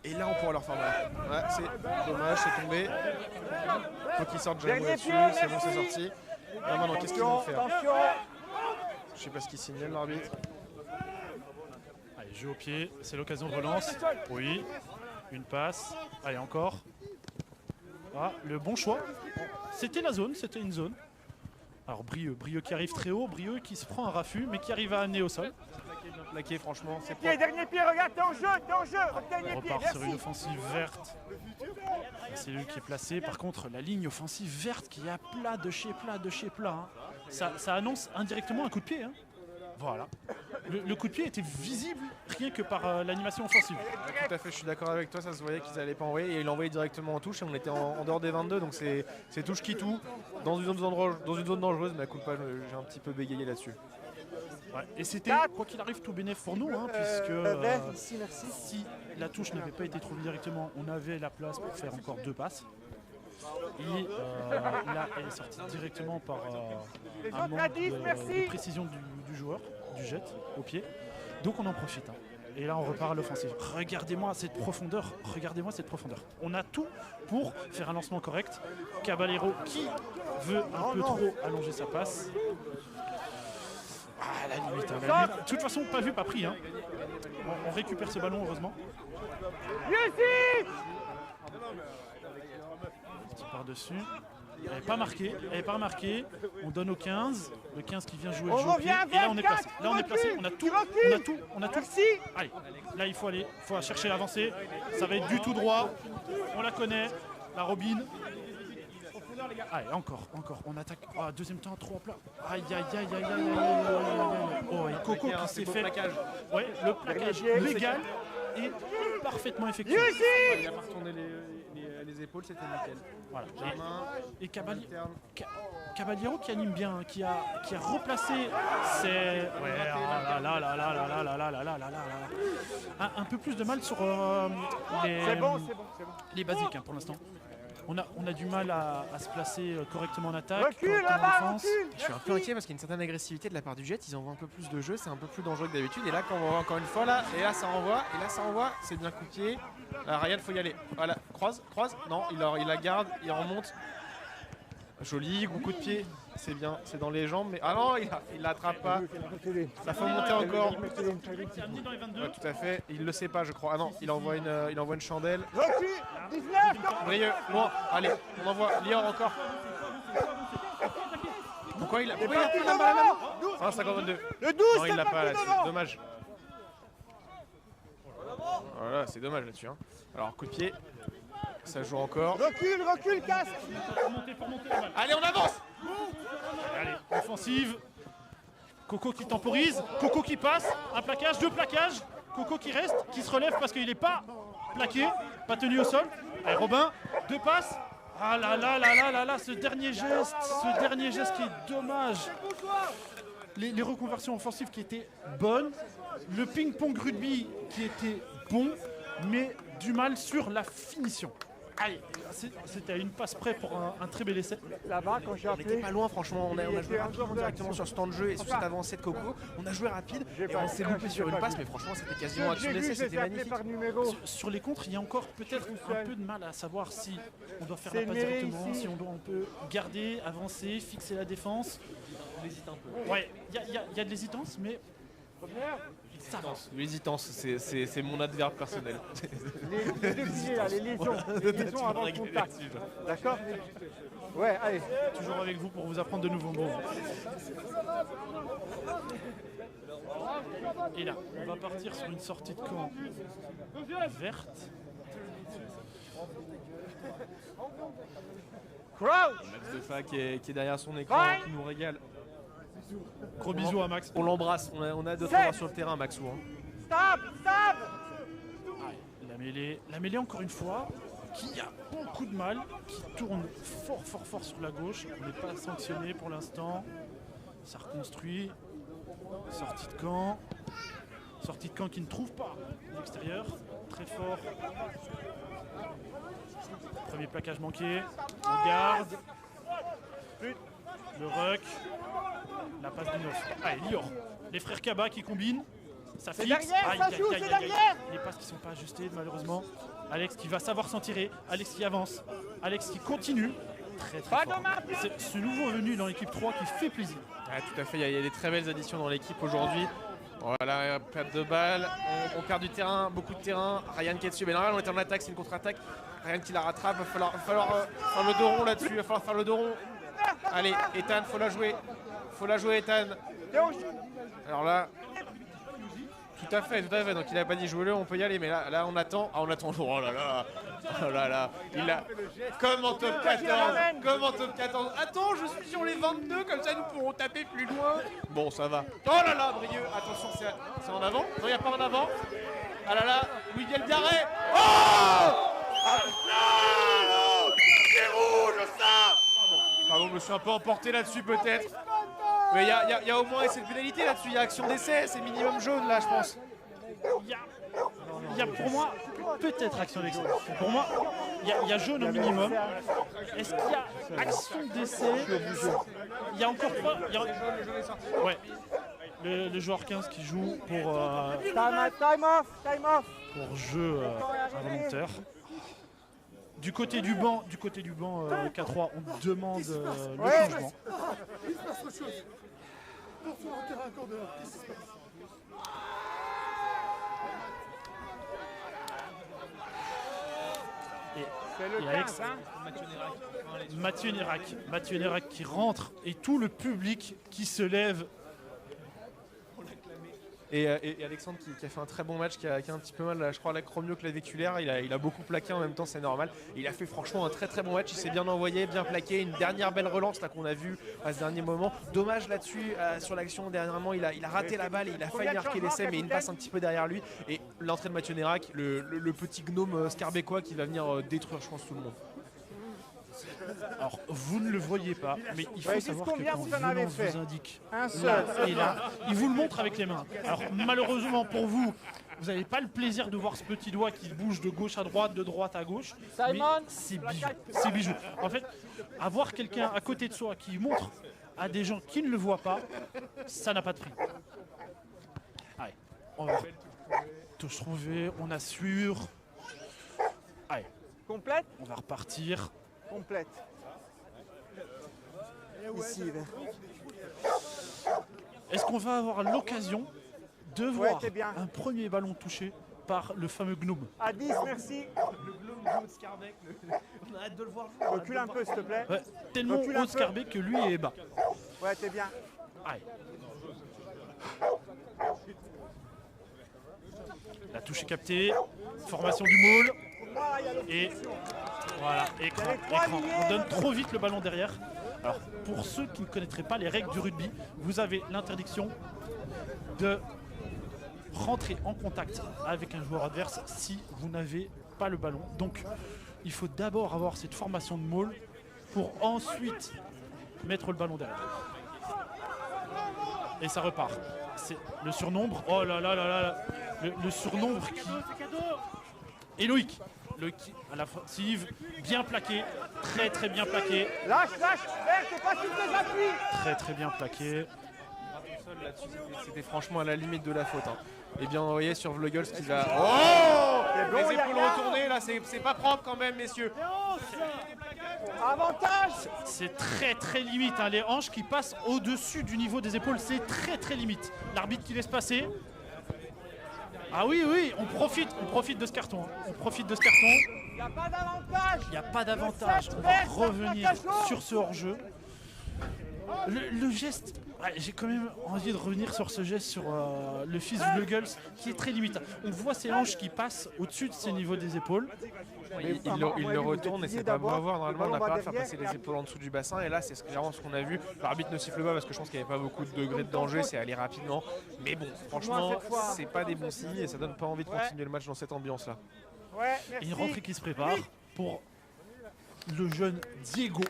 Speaker 5: Et là, on pourra leur faire mal. Ouais, c'est dommage, c'est tombé. Faut qu'ils sortent jamais là-dessus. C'est bon, c'est sorti. Là maintenant, qu'est-ce qu'ils vont faire? Je sais pas ce qu'ils signalent, l'arbitre.
Speaker 4: Allez, jeu au pied, c'est l'occasion de relance. Oui, une passe. Allez, encore. Ah, le bon choix. C'était la zone, c'était une zone. Alors Brieux qui arrive très haut, Brieux qui se prend un raffut, mais qui arrive à amener au sol.
Speaker 5: Plaqué, franchement, c'est
Speaker 3: pas... Dernier pied, regarde, t'es en jeu,
Speaker 4: On repart sur une offensive verte. C'est lui qui est placé. Par contre, la ligne offensive verte qui est à plat de chez plat. Hein. Ça annonce indirectement un coup de pied. Hein. Voilà. Le coup de pied était visible rien que par l'animation offensive.
Speaker 5: Tout à fait, je suis d'accord avec toi, ça se voyait qu'ils n'allaient pas envoyer et il envoyait directement en touche et on était en dehors des 22, donc c'est touche qui tout dans une zone dangereuse, mais à coup de pas, j'ai un petit peu bégayé là-dessus.
Speaker 4: Ouais, et c'était, quoi qu'il arrive, tout bénéf pour nous, hein, puisque si la touche n'avait pas été trouvée directement, on avait la place pour faire encore 2 passes. Et là, elle est sortie directement par un manque de précision du joueur, du jet au pied. Donc on en profite. Hein. Et là, on repart à l'offensive. Regardez-moi cette profondeur. On a tout pour faire un lancement correct. Caballero qui veut un peu trop allonger sa passe. Ah, la limite, hein, la limite. De toute façon, pas vu, pas pris. Hein. On récupère ce ballon, heureusement. Petit par-dessus. Elle n'est pas marquée, elle n'est pas remarquée. On donne au 15. Le 15 qui vient jouer le jeu au pied. Et là, on est placé. Là, on est placé. On a tout. On a tout. Allez, là, il faut aller. Il faut chercher l'avancée. Ça va être du tout droit. On la connaît. La Robine. Allez, encore. On attaque. Ah, deuxième temps, 3 plats. Aïe. Oh, et Coco qui s'est fait. Ouais, le plaquage légal et parfaitement effectué.
Speaker 5: Il a pas retourné les épaules, c'était nickel.
Speaker 4: Voilà. Et Caballero qui anime bien, qui a replacé ses. Ouais, un peu plus de mal sur les basiques hein, pour l'instant. On a du mal à se placer correctement en attaque, correctement en défense.
Speaker 5: Je suis un peu inquiet parce qu'il y a une certaine agressivité de la part du Jet. Ils envoient un peu plus de jeu, c'est un peu plus dangereux que d'habitude. Et là, quand on voit encore une fois, là, et là ça envoie, c'est bien coupé. Ryan, faut y aller. Voilà, croise. Non, il la garde, il remonte. Joli, gros coup de pied. C'est bien, c'est dans les jambes, mais. Ah non, il l'attrape pas. Ça fait monter encore. Ouais, tout à fait. Il le sait pas, je crois. Ah non, il envoie une chandelle. Brieux, loin. Allez, on envoie. Lior encore. Pourquoi il a pris la balle à la main? Ah, 52.
Speaker 3: Le 12,
Speaker 5: non, il l'a pas là-dessus. Dommage. Voilà, c'est dommage là-dessus. Hein. Alors, coup de pied. Ça joue encore.
Speaker 3: Recule, casse.
Speaker 5: Allez, on avance.
Speaker 4: Allez, offensive. Coco qui temporise. Coco qui passe. Un plaquage, 2 plaquages. Coco qui reste, qui se relève parce qu'il n'est pas plaqué, pas tenu au sol. Allez, Robin, 2 passes. Ah là, ce dernier geste qui est dommage. Les reconversions offensives qui étaient bonnes. Le ping-pong rugby qui était bon, mais du mal sur la finition. Allez, c'était à une passe près pour un très bel essai.
Speaker 3: Là-bas, quand j'ai
Speaker 5: On n'était
Speaker 3: appelé,
Speaker 5: pas loin, franchement. On a joué rapidement directement sur ce temps de jeu et sur cette avancée de Coco. On a joué rapide et on s'est loupé sur une passe, mais franchement, c'était quasiment action d'essai, c'était magnifique.
Speaker 4: Sur les contres, il y a encore peut-être un peu de mal à savoir si on doit faire la passe directement, si on peut garder, avancer, fixer la défense. On hésite un peu. Ouais, il y a de l'hésitance, mais ça avance.
Speaker 5: L'hésitance, c'est mon adverbe personnel.
Speaker 3: les deux piliers là, les liaisons avant le contact. D'accord? Ouais, allez.
Speaker 4: Toujours avec vous pour vous apprendre de nouveaux mots. Et là, on va partir sur une sortie de camp verte.
Speaker 5: Max Defa qui est derrière son écran, qui nous régale.
Speaker 4: Gros bisous à Max.
Speaker 5: On l'embrasse, on a d'autres endroits sur le terrain, Maxou. Hein.
Speaker 3: Stop.
Speaker 4: La mêlée encore une fois, qui a beaucoup de mal, qui tourne fort sur la gauche. On n'est pas sanctionné pour l'instant. Ça reconstruit. Sortie de camp. Sortie de camp qui ne trouve pas l'extérieur. Très fort. Premier plaquage manqué. On garde. Le ruck. La passe du neuf. Allez, Lior. Les frères Kaba qui combinent. Ça fixe. Les passes qui ne sont pas ajustées malheureusement. Alex qui va savoir s'en tirer. Alex qui avance. Alex qui continue. Très fort. C'est ce nouveau venu dans l'équipe 3 qui fait plaisir.
Speaker 5: Ouais, tout à fait, il y a des très belles additions dans l'équipe aujourd'hui. Voilà, perte de balle, on perd du terrain, beaucoup de terrain. Ryan qui est dessus, mais normalement on était en attaque, c'est une contre-attaque. Ryan qui la rattrape, il va falloir faire le dos rond là-dessus, il va falloir faire le dos rond. Allez, Ethan, faut la jouer Ethan. Alors là, tout à fait, donc il a pas dit jouez-le, on peut y aller, mais là on attend, oh là là, il a, comme en top 14, attends, je suis sur les 22, comme ça nous pourrons taper plus loin. Bon, ça va. Oh là là, Brieux, attention, c'est en avant, non, il n'y a pas en avant. Ah là là, Miguel Garret. Oh non, c'est rouge, ça. Pardon, je me suis un peu emporté là-dessus peut-être. Mais il y a au moins essai de pénalité là-dessus, il y a action d'essai, c'est minimum jaune là je pense.
Speaker 4: Il y a pour moi peut-être action d'essai. Pour moi, il y a jaune au minimum. Est-ce qu'il y a action d'essai? Il y a encore pas. Ouais. Le joueur 15 qui joue pour
Speaker 3: Time off.
Speaker 4: pour jeu involontaire. Du côté du banc K3, on demande le changement.
Speaker 7: Retour sur le terrain, corner. Qu'est-ce qui se passe?
Speaker 3: C'est le
Speaker 4: Et
Speaker 3: 15,
Speaker 4: Alex,
Speaker 3: hein.
Speaker 4: Mathieu Nérac qui rentre et tout le public qui se lève.
Speaker 5: Et Alexandre qui a fait un très bon match, qui a un petit peu mal, je crois, à l'acromio-claviculaire. Il a beaucoup plaqué en même temps, c'est normal. Il a fait franchement un très très bon match. Il s'est bien envoyé, bien plaqué. Une dernière belle relance là qu'on a vue à ce dernier moment. Dommage là-dessus, sur l'action dernièrement, il a raté la balle et il a failli marquer l'essai, mais il passe un petit peu derrière lui. Et l'entrée de Mathieu Nérac, le petit gnome scarbécois qui va venir détruire, je pense, tout le monde.
Speaker 4: Alors, vous ne le voyez pas, mais il faut
Speaker 3: Ouais,
Speaker 4: savoir
Speaker 3: combien
Speaker 4: que quand
Speaker 3: vous en avez
Speaker 4: Violence
Speaker 3: fait?
Speaker 4: vous indique
Speaker 3: Un seul.
Speaker 4: là et là, il vous le montre avec les mains. Alors, malheureusement pour vous, vous n'avez pas le plaisir de voir ce petit doigt qui bouge de gauche à droite, de droite à gauche. Mais c'est bijou. C'est bijou. En fait, avoir quelqu'un à côté de soi qui montre à des gens qui ne le voient pas, ça n'a pas de prix. Allez, on va touche trouvée, on assure. Allez,
Speaker 3: Complète?
Speaker 4: on va repartir.
Speaker 3: Complète. Ici, vers.
Speaker 4: Est-ce qu'on va avoir l'occasion de voir
Speaker 3: t'es bien.
Speaker 4: un premier ballon touché par le fameux gnome?
Speaker 3: À 10, merci.
Speaker 4: Le gnome Scarbeck, on a hâte de le voir.
Speaker 3: Recule un peu, s'il te plaît.
Speaker 4: Ouais, tellement
Speaker 3: Recule un
Speaker 4: haut
Speaker 3: peu.
Speaker 4: Scarbeck que lui est bas.
Speaker 3: Ouais, t'es bien.
Speaker 4: Allez. La touche est captée, formation du môle. Et voilà, écran. On donne trop vite le ballon derrière. Alors, pour ceux qui ne connaîtraient pas les règles du rugby, vous avez l'interdiction de rentrer en contact avec un joueur adverse si vous n'avez pas le ballon. Donc, il faut d'abord avoir cette formation de môle pour ensuite mettre le ballon derrière. Et ça repart. C'est le surnombre. Oh là là là là. Le surnombre qui... Et Loïc. Loïc à la offensive. Bien plaqué. Très très bien plaqué.
Speaker 3: Lâche, lâche. T'es pas sur tes appuis.
Speaker 4: Très très bien plaqué.
Speaker 5: C'était franchement à la limite de la faute. Hein. Et bien envoyé sur Vlogels qui va... Oh
Speaker 3: bon,
Speaker 5: les
Speaker 3: y a
Speaker 5: épaules
Speaker 3: rien.
Speaker 5: retournées là, c'est pas propre quand même, messieurs.
Speaker 3: Avantage.
Speaker 4: C'est très très limite. Hein. Les hanches qui passent au-dessus du niveau des épaules. C'est très très limite. L'arbitre qui laisse passer. Ah oui, oui, on profite de ce carton. Hein. On profite de ce carton.
Speaker 3: Il n'y a pas d'avantage.
Speaker 4: Il n'y a pas d'avantage. On va revenir sur ce hors-jeu. Le geste, ouais, j'ai quand même envie de revenir sur ce geste sur le fils de Vlogels qui est très limite. On voit ses hanches qui passent au-dessus de ses niveaux des épaules.
Speaker 5: Il le retourne et c'est pas beau à voir. Normalement, on n'a pas à faire passer les épaules en dessous du bassin. Et là, c'est clairement ce qu'on a vu. L'arbitre ne siffle pas parce que je pense qu'il n'y avait pas beaucoup de degrés de danger. C'est allé rapidement. Mais bon, franchement, c'est pas des bons signes et ça donne pas envie de continuer le match dans cette ambiance-là.
Speaker 3: Ouais,
Speaker 4: Et
Speaker 3: merci.
Speaker 4: une rentrée qui se prépare pour le jeune Diego.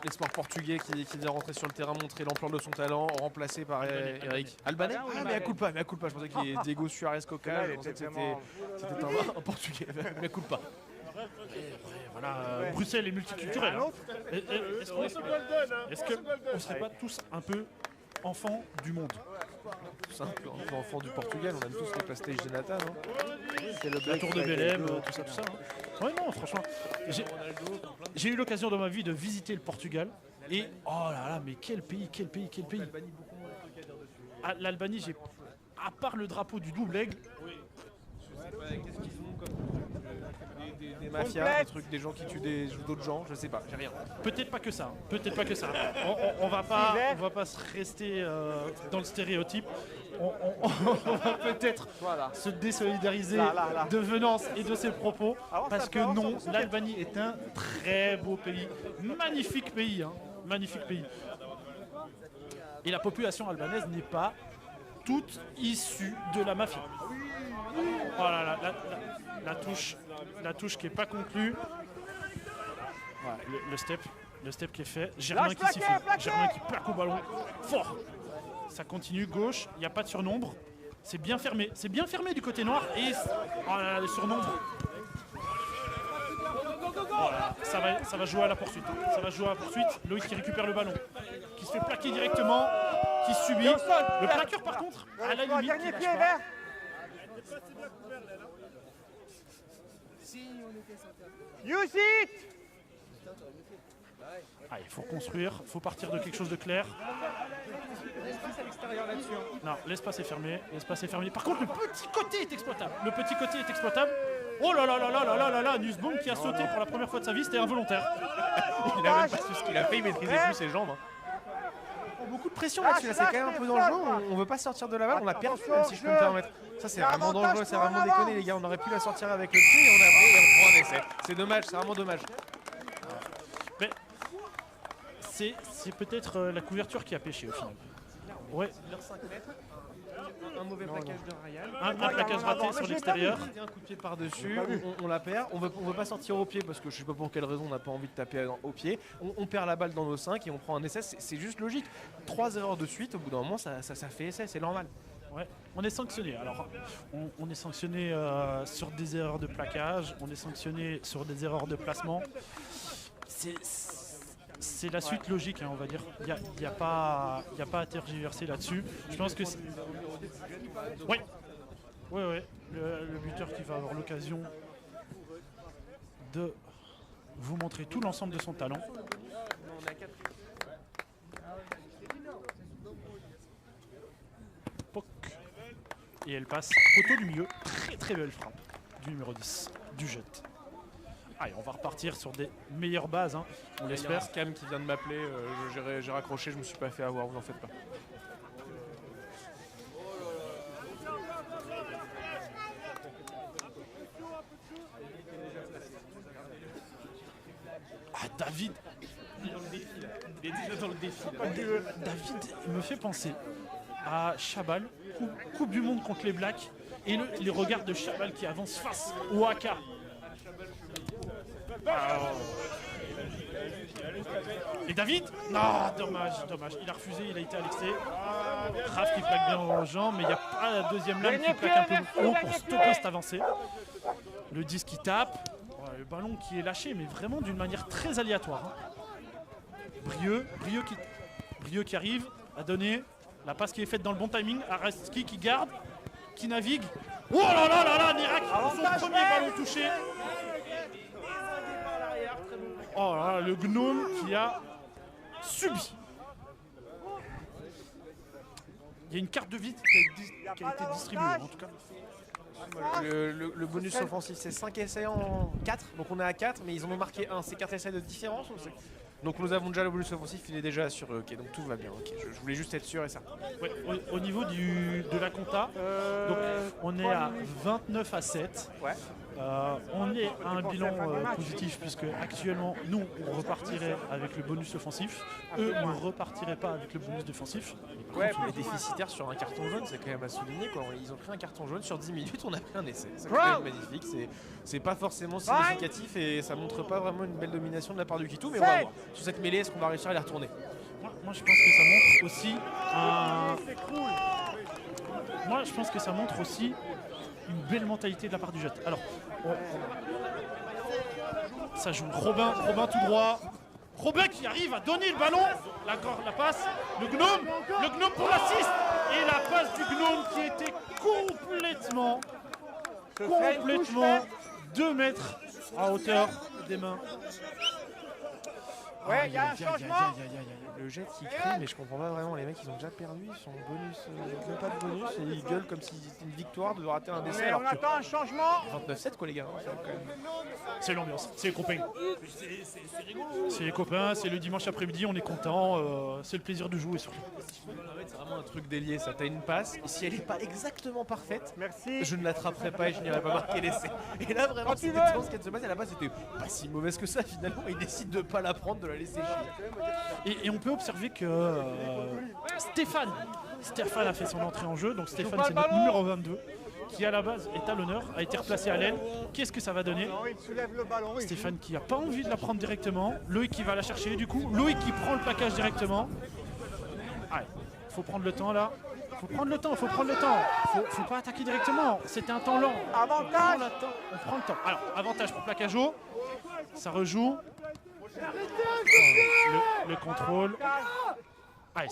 Speaker 5: L'espoir portugais qui vient rentrer sur le terrain, montrer l'ampleur de son talent, remplacé par Eric Albanais. Ah, mais à coup de pas, je pensais qu'il y avait Diego Suarez Coca, je pensais que c'était un portugais, mais à coup de pas.
Speaker 4: Voilà, Bruxelles est multiculturelle. Hein. Est-ce qu'on ne serait pas tous un peu enfants du monde?
Speaker 5: Tous un peu enfant du Portugal, on aime tous les pastéis de Nathan, non?
Speaker 3: C'est le
Speaker 4: La tour de Belém, tout ça, tout ça. Hein. Ouais, non, franchement. J'ai eu l'occasion dans ma vie de visiter le Portugal. Et oh là là, mais quel pays. Ah, l'Albanie, j'ai. À part le drapeau du double aigle,
Speaker 5: Qu'est-ce qu'ils ont comme des mafias, des trucs, des gens qui tuent d'autres gens, je sais pas, j'ai rien.
Speaker 4: peut-être pas que ça. Peut-être pas que ça. On va pas se rester dans le stéréotype. On va peut-être se désolidariser de Venance et de ses propos. Parce que non, l'Albanie est un très beau pays. Magnifique pays. Hein. Magnifique pays. Et la population albanaise n'est pas toute issue de la mafia. Voilà, la touche qui n'est pas conclue. Voilà, le step qui est fait. Germain qui siffle. Germain qui plaque au ballon. Fort. Ça continue, gauche, il n'y a pas de surnombre. C'est bien fermé. C'est bien fermé du côté noir. Et oh là là, le surnombre. Voilà, ça va jouer à la poursuite. Ça va jouer à la poursuite. Loïc qui récupère le ballon. Qui se fait plaquer directement. Qui subit. Le plaqueur par contre, à la limite.
Speaker 3: Dernier
Speaker 4: il lâche
Speaker 3: pied
Speaker 4: pas.
Speaker 3: vert. Use it.
Speaker 4: Il faut construire, il faut partir de quelque chose de clair.
Speaker 5: L'espace à l'extérieur là-dessus.
Speaker 4: Non, l'espace est fermé. L'espace est fermé. Par contre, le petit côté est exploitable. Le petit côté est exploitable. Oh là là là là là là là là, Nussbaum qui a sauté pour la première fois de sa vie, c'était involontaire.
Speaker 5: Il a même pas su ce qu'il a fait, il maîtrisait plus ses jambes. Beaucoup de pression là-dessus, là, c'est quand même un peu dangereux. On veut pas sortir de la balle, on l'a perdu même si je peux me permettre. Ça c'est vraiment dangereux, c'est vraiment déconné les gars. On aurait pu la sortir avec le pied et on prend un essai. C'est dommage, c'est vraiment dommage.
Speaker 4: Mais c'est peut-être la couverture qui a pêché au final. Ouais.
Speaker 5: Un mauvais plaquage de Ryan.
Speaker 4: Un plaquage raté sur l'extérieur.
Speaker 5: Un coup de pied par-dessus, on la perd. On veut pas sortir au pied parce que je sais pas pour quelle raison on n'a pas envie de taper au pied. On perd la balle dans nos 5 et on prend un essai. C'est juste logique. 3 erreurs de suite, au bout d'un moment, ça fait essai, c'est normal.
Speaker 4: Ouais, on est sanctionné. Alors, on est sanctionné sur des erreurs de plaquage, on est sanctionné sur des erreurs de placement. C'est la suite logique, hein, on va dire. Il n'y a pas à tergiverser là-dessus. Je pense que... Oui, le buteur qui va avoir l'occasion de vous montrer tout l'ensemble de son talent. Poc. Et elle passe poteau du milieu. Très très belle frappe du numéro 10, du jet. Allez, on va repartir sur des meilleures bases, hein, on l'espère.
Speaker 5: Scam qui vient de m'appeler, j'ai raccroché, je me suis pas fait avoir, vous en faites pas.
Speaker 4: David, il est déjà dans le défi. David me fait penser à Chabal, coupe du monde contre les Blacks, et les regards de Chabal qui avance face au AK. Et David? Non, dommage. Il a refusé, il a été à l'excès. Raph qui plaque bien aux jambes, mais il n'y a pas la deuxième lame qui plaque un peu haut pour stopper cette avancée. Le disque qui tape. Le ballon qui est lâché, mais vraiment d'une manière très aléatoire. Hein. Brieux qui arrive à donner la passe qui est faite dans le bon timing. Araski qui garde, qui navigue. Oh là là là là, Nirak, son premier ballon touché. Oh là là, le gnome qui a subi. Il y a une carte de visite qui a été distribuée en tout cas.
Speaker 5: Le bonus offensif, c'est 5 essais en 4, donc on est à 4, mais ils en ont marqué un. C'est 4 essais de différence ou c'est... Donc nous avons déjà le bonus offensif, il est déjà assuré. Ok, donc tout va bien. Ok, je voulais juste être sûr et ça.
Speaker 4: Ouais, au niveau de la compta, donc on est à 29 à 7.
Speaker 5: Ouais.
Speaker 4: On est à un bilan positif puisque actuellement nous on repartirait avec le bonus offensif, eux ne repartiraient pas avec le bonus défensif.
Speaker 5: Ouais, mais déficitaire sur un carton jaune, c'est quand même à souligner quoi. Ils ont pris un carton jaune sur 10 minutes, on a pris un essai. C'est quand même magnifique, c'est pas forcément significatif et ça montre pas vraiment une belle domination de la part du Kitou, mais on va voir. Sur cette mêlée, est-ce qu'on va réussir à les retourner?
Speaker 4: Moi je pense que ça montre aussi Moi je pense que ça montre aussi une belle mentalité de la part du jet. Alors, ça joue Robin tout droit. Robin qui arrive à donner le ballon, la passe, le gnome pour l'assist et la passe du gnome qui était complètement 2 mètres à hauteur des mains.
Speaker 9: Ouais, il y a un changement.
Speaker 5: Le jet qui crie, mais je comprends pas vraiment. Les mecs, ils ont déjà perdu son bonus. Ils n'ont pas de bonus et ils gueulent comme si c'était une victoire de rater un essai.
Speaker 9: On attend un changement.
Speaker 5: 29-7 quoi les gars.
Speaker 4: C'est l'ambiance, c'est les copains. C'est les copains, c'est le dimanche après-midi, on est content, c'est le plaisir de jouer surtout.
Speaker 5: C'est vraiment un truc délié ça. T'as une passe et si elle n'est pas exactement parfaite,
Speaker 9: merci,
Speaker 5: je ne l'attraperai pas et je n'irai pas marquer l'essai. Et là vraiment c'était ce qui se passe et la passe était pas si mauvaise que ça finalement. Il décide de pas la prendre, de la laisser chier.
Speaker 4: Et on peut observer que Stéphane a fait son entrée en jeu, donc Stéphane c'est notre numéro 22 qui à la base est à l'honneur, a été replacé à l'aile. Qu'est-ce que ça va donner? Stéphane qui n'a pas envie de la prendre directement, Loïc qui va la chercher du coup, Loïc qui prend le plaquage directement. Allez, faut prendre le temps là. Faut prendre le temps. Faut pas attaquer directement. C'était un temps lent.
Speaker 9: Avantage.
Speaker 4: On prend le temps. Alors, avantage pour plaquage haut. Ça rejoue. Le contrôle. Allez,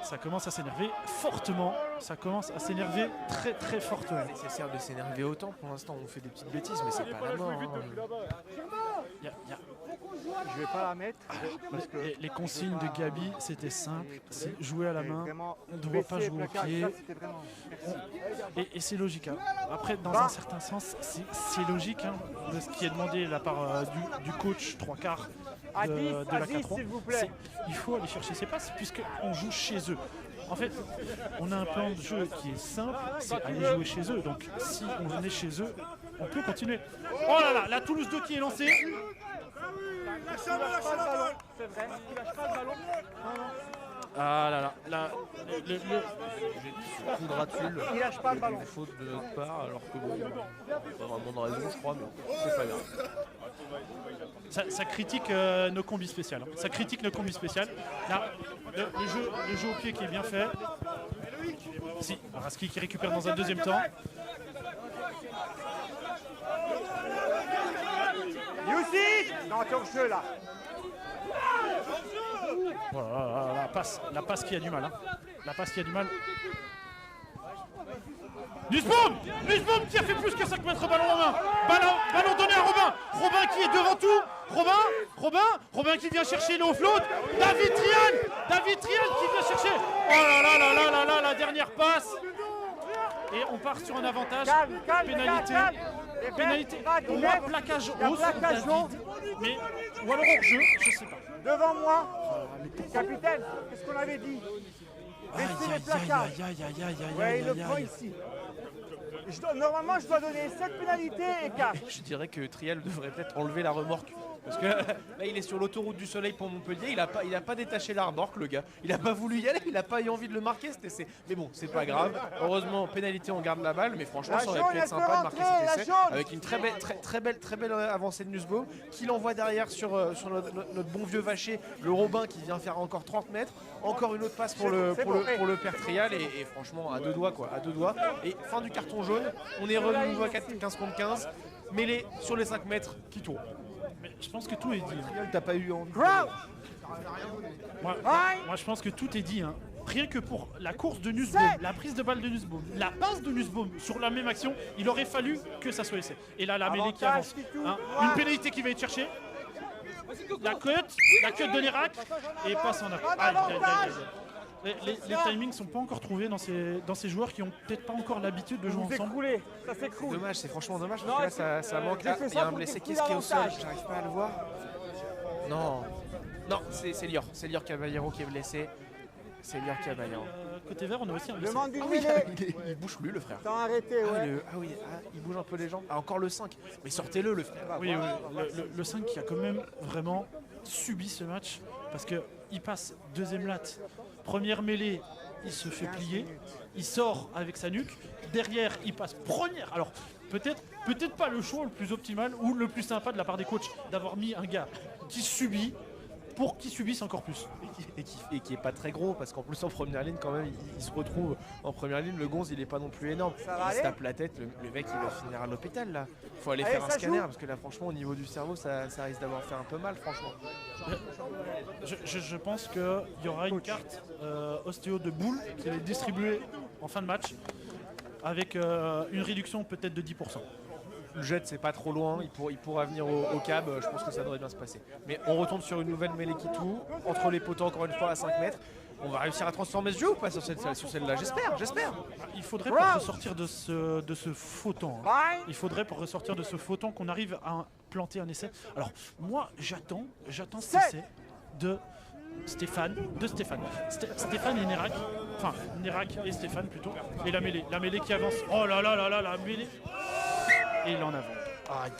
Speaker 4: ça commence à s'énerver fortement. Ça commence à s'énerver très très fortement.
Speaker 5: C'est nécessaire de s'énerver autant. Pour l'instant, on fait des petites bêtises, mais c'est pas la mort.
Speaker 3: Je vais pas la mettre. Parce que
Speaker 4: Les consignes de Gabi, c'était simple, c'est jouer à la main,
Speaker 3: vraiment
Speaker 4: on ne doit pas
Speaker 3: baisser
Speaker 4: jouer
Speaker 3: le
Speaker 4: au
Speaker 3: placage,
Speaker 4: pied.
Speaker 3: ça, c'était vraiment- Merci.
Speaker 4: Et c'est logique. Hein. Après, dans un certain sens, c'est logique hein, de ce qui est demandé de la part du coach 3/4
Speaker 3: À
Speaker 4: de
Speaker 3: 10,
Speaker 4: la
Speaker 3: à 10,
Speaker 4: 4-3.
Speaker 3: s'il vous plaît.
Speaker 4: Il faut aller chercher ses passes puisqu'on joue chez eux. En fait, on a un plan de jeu qui est simple, c'est aller jouer chez eux. Donc si on venait chez eux, on peut continuer. Oh là là, la Toulouse 2 qui est lancée.
Speaker 3: C'est vrai, il lâche pas le ballon.
Speaker 5: Ah là là, j'ai coup de ratule.
Speaker 3: Il lâche pas le ballon.
Speaker 5: Une faute de notre part, alors que bon, pas vraiment de raison, je crois, mais c'est pas grave.
Speaker 4: Ça critique nos combis spéciales. Hein. Ça critique nos combis spéciales. Là, le jeu au pied qui est bien fait. Si, Araski qui récupère dans un deuxième temps.
Speaker 3: Youssi. Non, t'es hors jeu là.
Speaker 4: Voilà, la passe qui a du mal. Hein. La passe qui a du mal. Nussbaum qui a fait plus que 5 mètres ballon en main. Ballon donné à Robin. Robin qui est devant tout. Robin qui vient chercher le haut float. David Trial qui vient chercher. Oh là là, la dernière passe. Et on part sur un avantage.
Speaker 3: Calme,
Speaker 4: Pénalité.
Speaker 3: les gars.
Speaker 4: Pénalité. Pour moi, plaquage
Speaker 3: Il y a
Speaker 4: haut sur
Speaker 3: plaquage
Speaker 4: David.
Speaker 3: haut.
Speaker 4: Mais, ou alors hors jeu, je sais pas.
Speaker 3: Devant moi. Capitaine, qu'est-ce qu'on avait dit? Baissez les placards. Ouais, il le prend ici. Normalement, je dois donner 7 pénalités et 4.
Speaker 5: Je dirais que Trial devrait peut-être enlever la remorque. Parce que là, il est sur l'autoroute du Soleil pour Montpellier, il a pas détaché la remorque, le gars. Il a pas voulu y aller, il a pas eu envie de le marquer cet essai. Mais bon, c'est pas grave. Heureusement, pénalité, on garde la balle, mais franchement, ça aurait pu être sympa de marquer cet essai. Avec une très belle avancée de Nussbaum, qui l'envoie derrière sur notre bon vieux Vacher, le Robin qui vient faire encore 30 mètres. Encore une autre passe pour le père Trial, et franchement, à deux doigts, quoi. À deux doigts. Et fin du carton jaune, on est revenu à 15 contre 15. Mêlé sur les 5 mètres qui tourne.
Speaker 4: Mais je pense que tout est dit. Hein.
Speaker 6: T'as pas eu envie.
Speaker 4: Moi, je pense que tout est dit. Hein. Rien que pour la course de Nussbaum, la prise de balle de Nussbaum, la passe de Nussbaum sur la même action, il aurait fallu que ça soit essai. Et là, la mêlée qui avance. Hein. Une pénalité qui va être cherchée. La cut de l'Irak et passe en arrière. Les timings sont pas encore trouvés dans ces joueurs qui ont peut-être pas encore l'habitude de jouer ensemble.
Speaker 3: Ça s'écroule.
Speaker 5: Dommage, c'est franchement dommage parce que là ça manque. Il y a un blessé qui est au sol, j'arrive pas à le voir. Non, c'est Lior Caballero qui est blessé. C'est Lior Caballero.
Speaker 4: Côté vert, on a aussi un blessé.
Speaker 3: Demande une
Speaker 5: Il bouge plus le frère.
Speaker 3: T'as arrêté, ouais.
Speaker 5: Il bouge un peu les jambes. Ah, encore le 5. Mais sortez-le le frère.
Speaker 4: Oui, le 5 qui a quand même vraiment subi ce match parce qu'il passe deuxième latte, première mêlée, il se fait plier, il sort avec sa nuque, derrière il passe première. Alors peut-être pas le choix le plus optimal ou le plus sympa de la part des coachs d'avoir mis un gars qui subit pour qu'il subisse encore plus.
Speaker 5: Et qui est pas très gros parce qu'en plus en première ligne quand même il se retrouve en première ligne, le Gonze il est pas non plus énorme, il se tape la tête, le mec il va finir à l'hôpital là, faut aller faire un scanner parce que là franchement au niveau du cerveau ça risque d'avoir fait un peu mal franchement.
Speaker 4: Je pense qu'il y aura une carte ostéo de boule qui va être distribuée en fin de match avec une réduction peut-être de 10%.
Speaker 5: Le jet c'est pas trop loin, il pourra venir au cab, je pense que ça devrait bien se passer. Mais on retourne sur une nouvelle mêlée qui tourne, entre les poteaux encore une fois à 5 mètres. On va réussir à transformer ce jeu ou pas sur celle-là? J'espère.
Speaker 4: Il faudrait pour ressortir de ce faux temps. Hein. Il faudrait pour ressortir de ce faux temps qu'on arrive à planter un essai. Alors moi j'attends cet essai de Stéphane et Nérac, enfin Nérac et Stéphane plutôt, et la mêlée qui avance. Oh là là là là, la mêlée. Et il en avant. Aïe.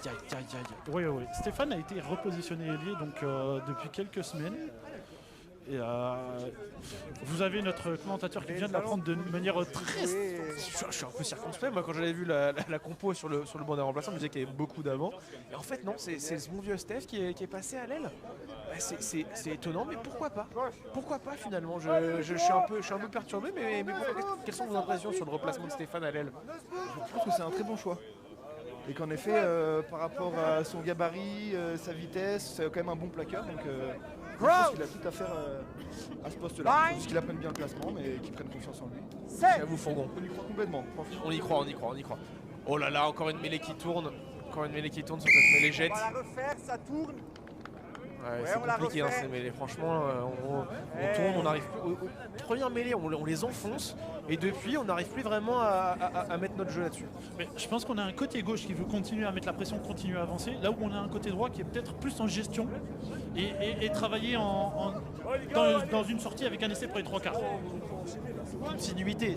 Speaker 4: Oui. Stéphane a été repositionné ailier donc depuis quelques semaines. Et vous avez notre commentateur qui vient de l'apprendre de manière très...
Speaker 5: Je suis un peu circonspect, moi quand j'avais vu la compo sur le banc des remplaçants, je me disais qu'il y avait beaucoup d'avant. Et en fait non, c'est ce bon vieux Steph qui est passé à l'aile. C'est étonnant, mais pourquoi pas? Pourquoi pas finalement? Je suis un peu perturbé, mais quelles sont vos impressions sur le replacement de Stéphane à l'aile?
Speaker 6: Je pense que c'est un très bon choix. Et qu'en effet, par rapport à son gabarit, sa vitesse, c'est quand même un bon plaqueur. Donc je pense qu'il a tout à faire à ce poste-là. Il faut qu'il apprenne bien le placement, mais qu'il prenne confiance en lui.
Speaker 5: C'est à vous Fourgon.
Speaker 6: On y croit complètement.
Speaker 5: On y croit. Oh là là, encore une mêlée qui tourne. Sur cette mêlée jette.
Speaker 3: On va la refaire, ça tourne.
Speaker 5: Ouais,
Speaker 3: Ouais,
Speaker 5: c'est
Speaker 3: on la
Speaker 5: compliqué
Speaker 3: refait.
Speaker 5: ces mêlées. Franchement, on tourne, on arrive plus. Aux premières mêlées, on les enfonce. Et depuis, on n'arrive plus vraiment à mettre notre jeu là-dessus.
Speaker 4: Mais je pense qu'on a un côté gauche qui veut continuer à mettre la pression, continuer à avancer, là où on a un côté droit qui est peut-être plus en gestion et travailler dans une sortie avec un essai pour les 3 quarts.
Speaker 5: Continuité,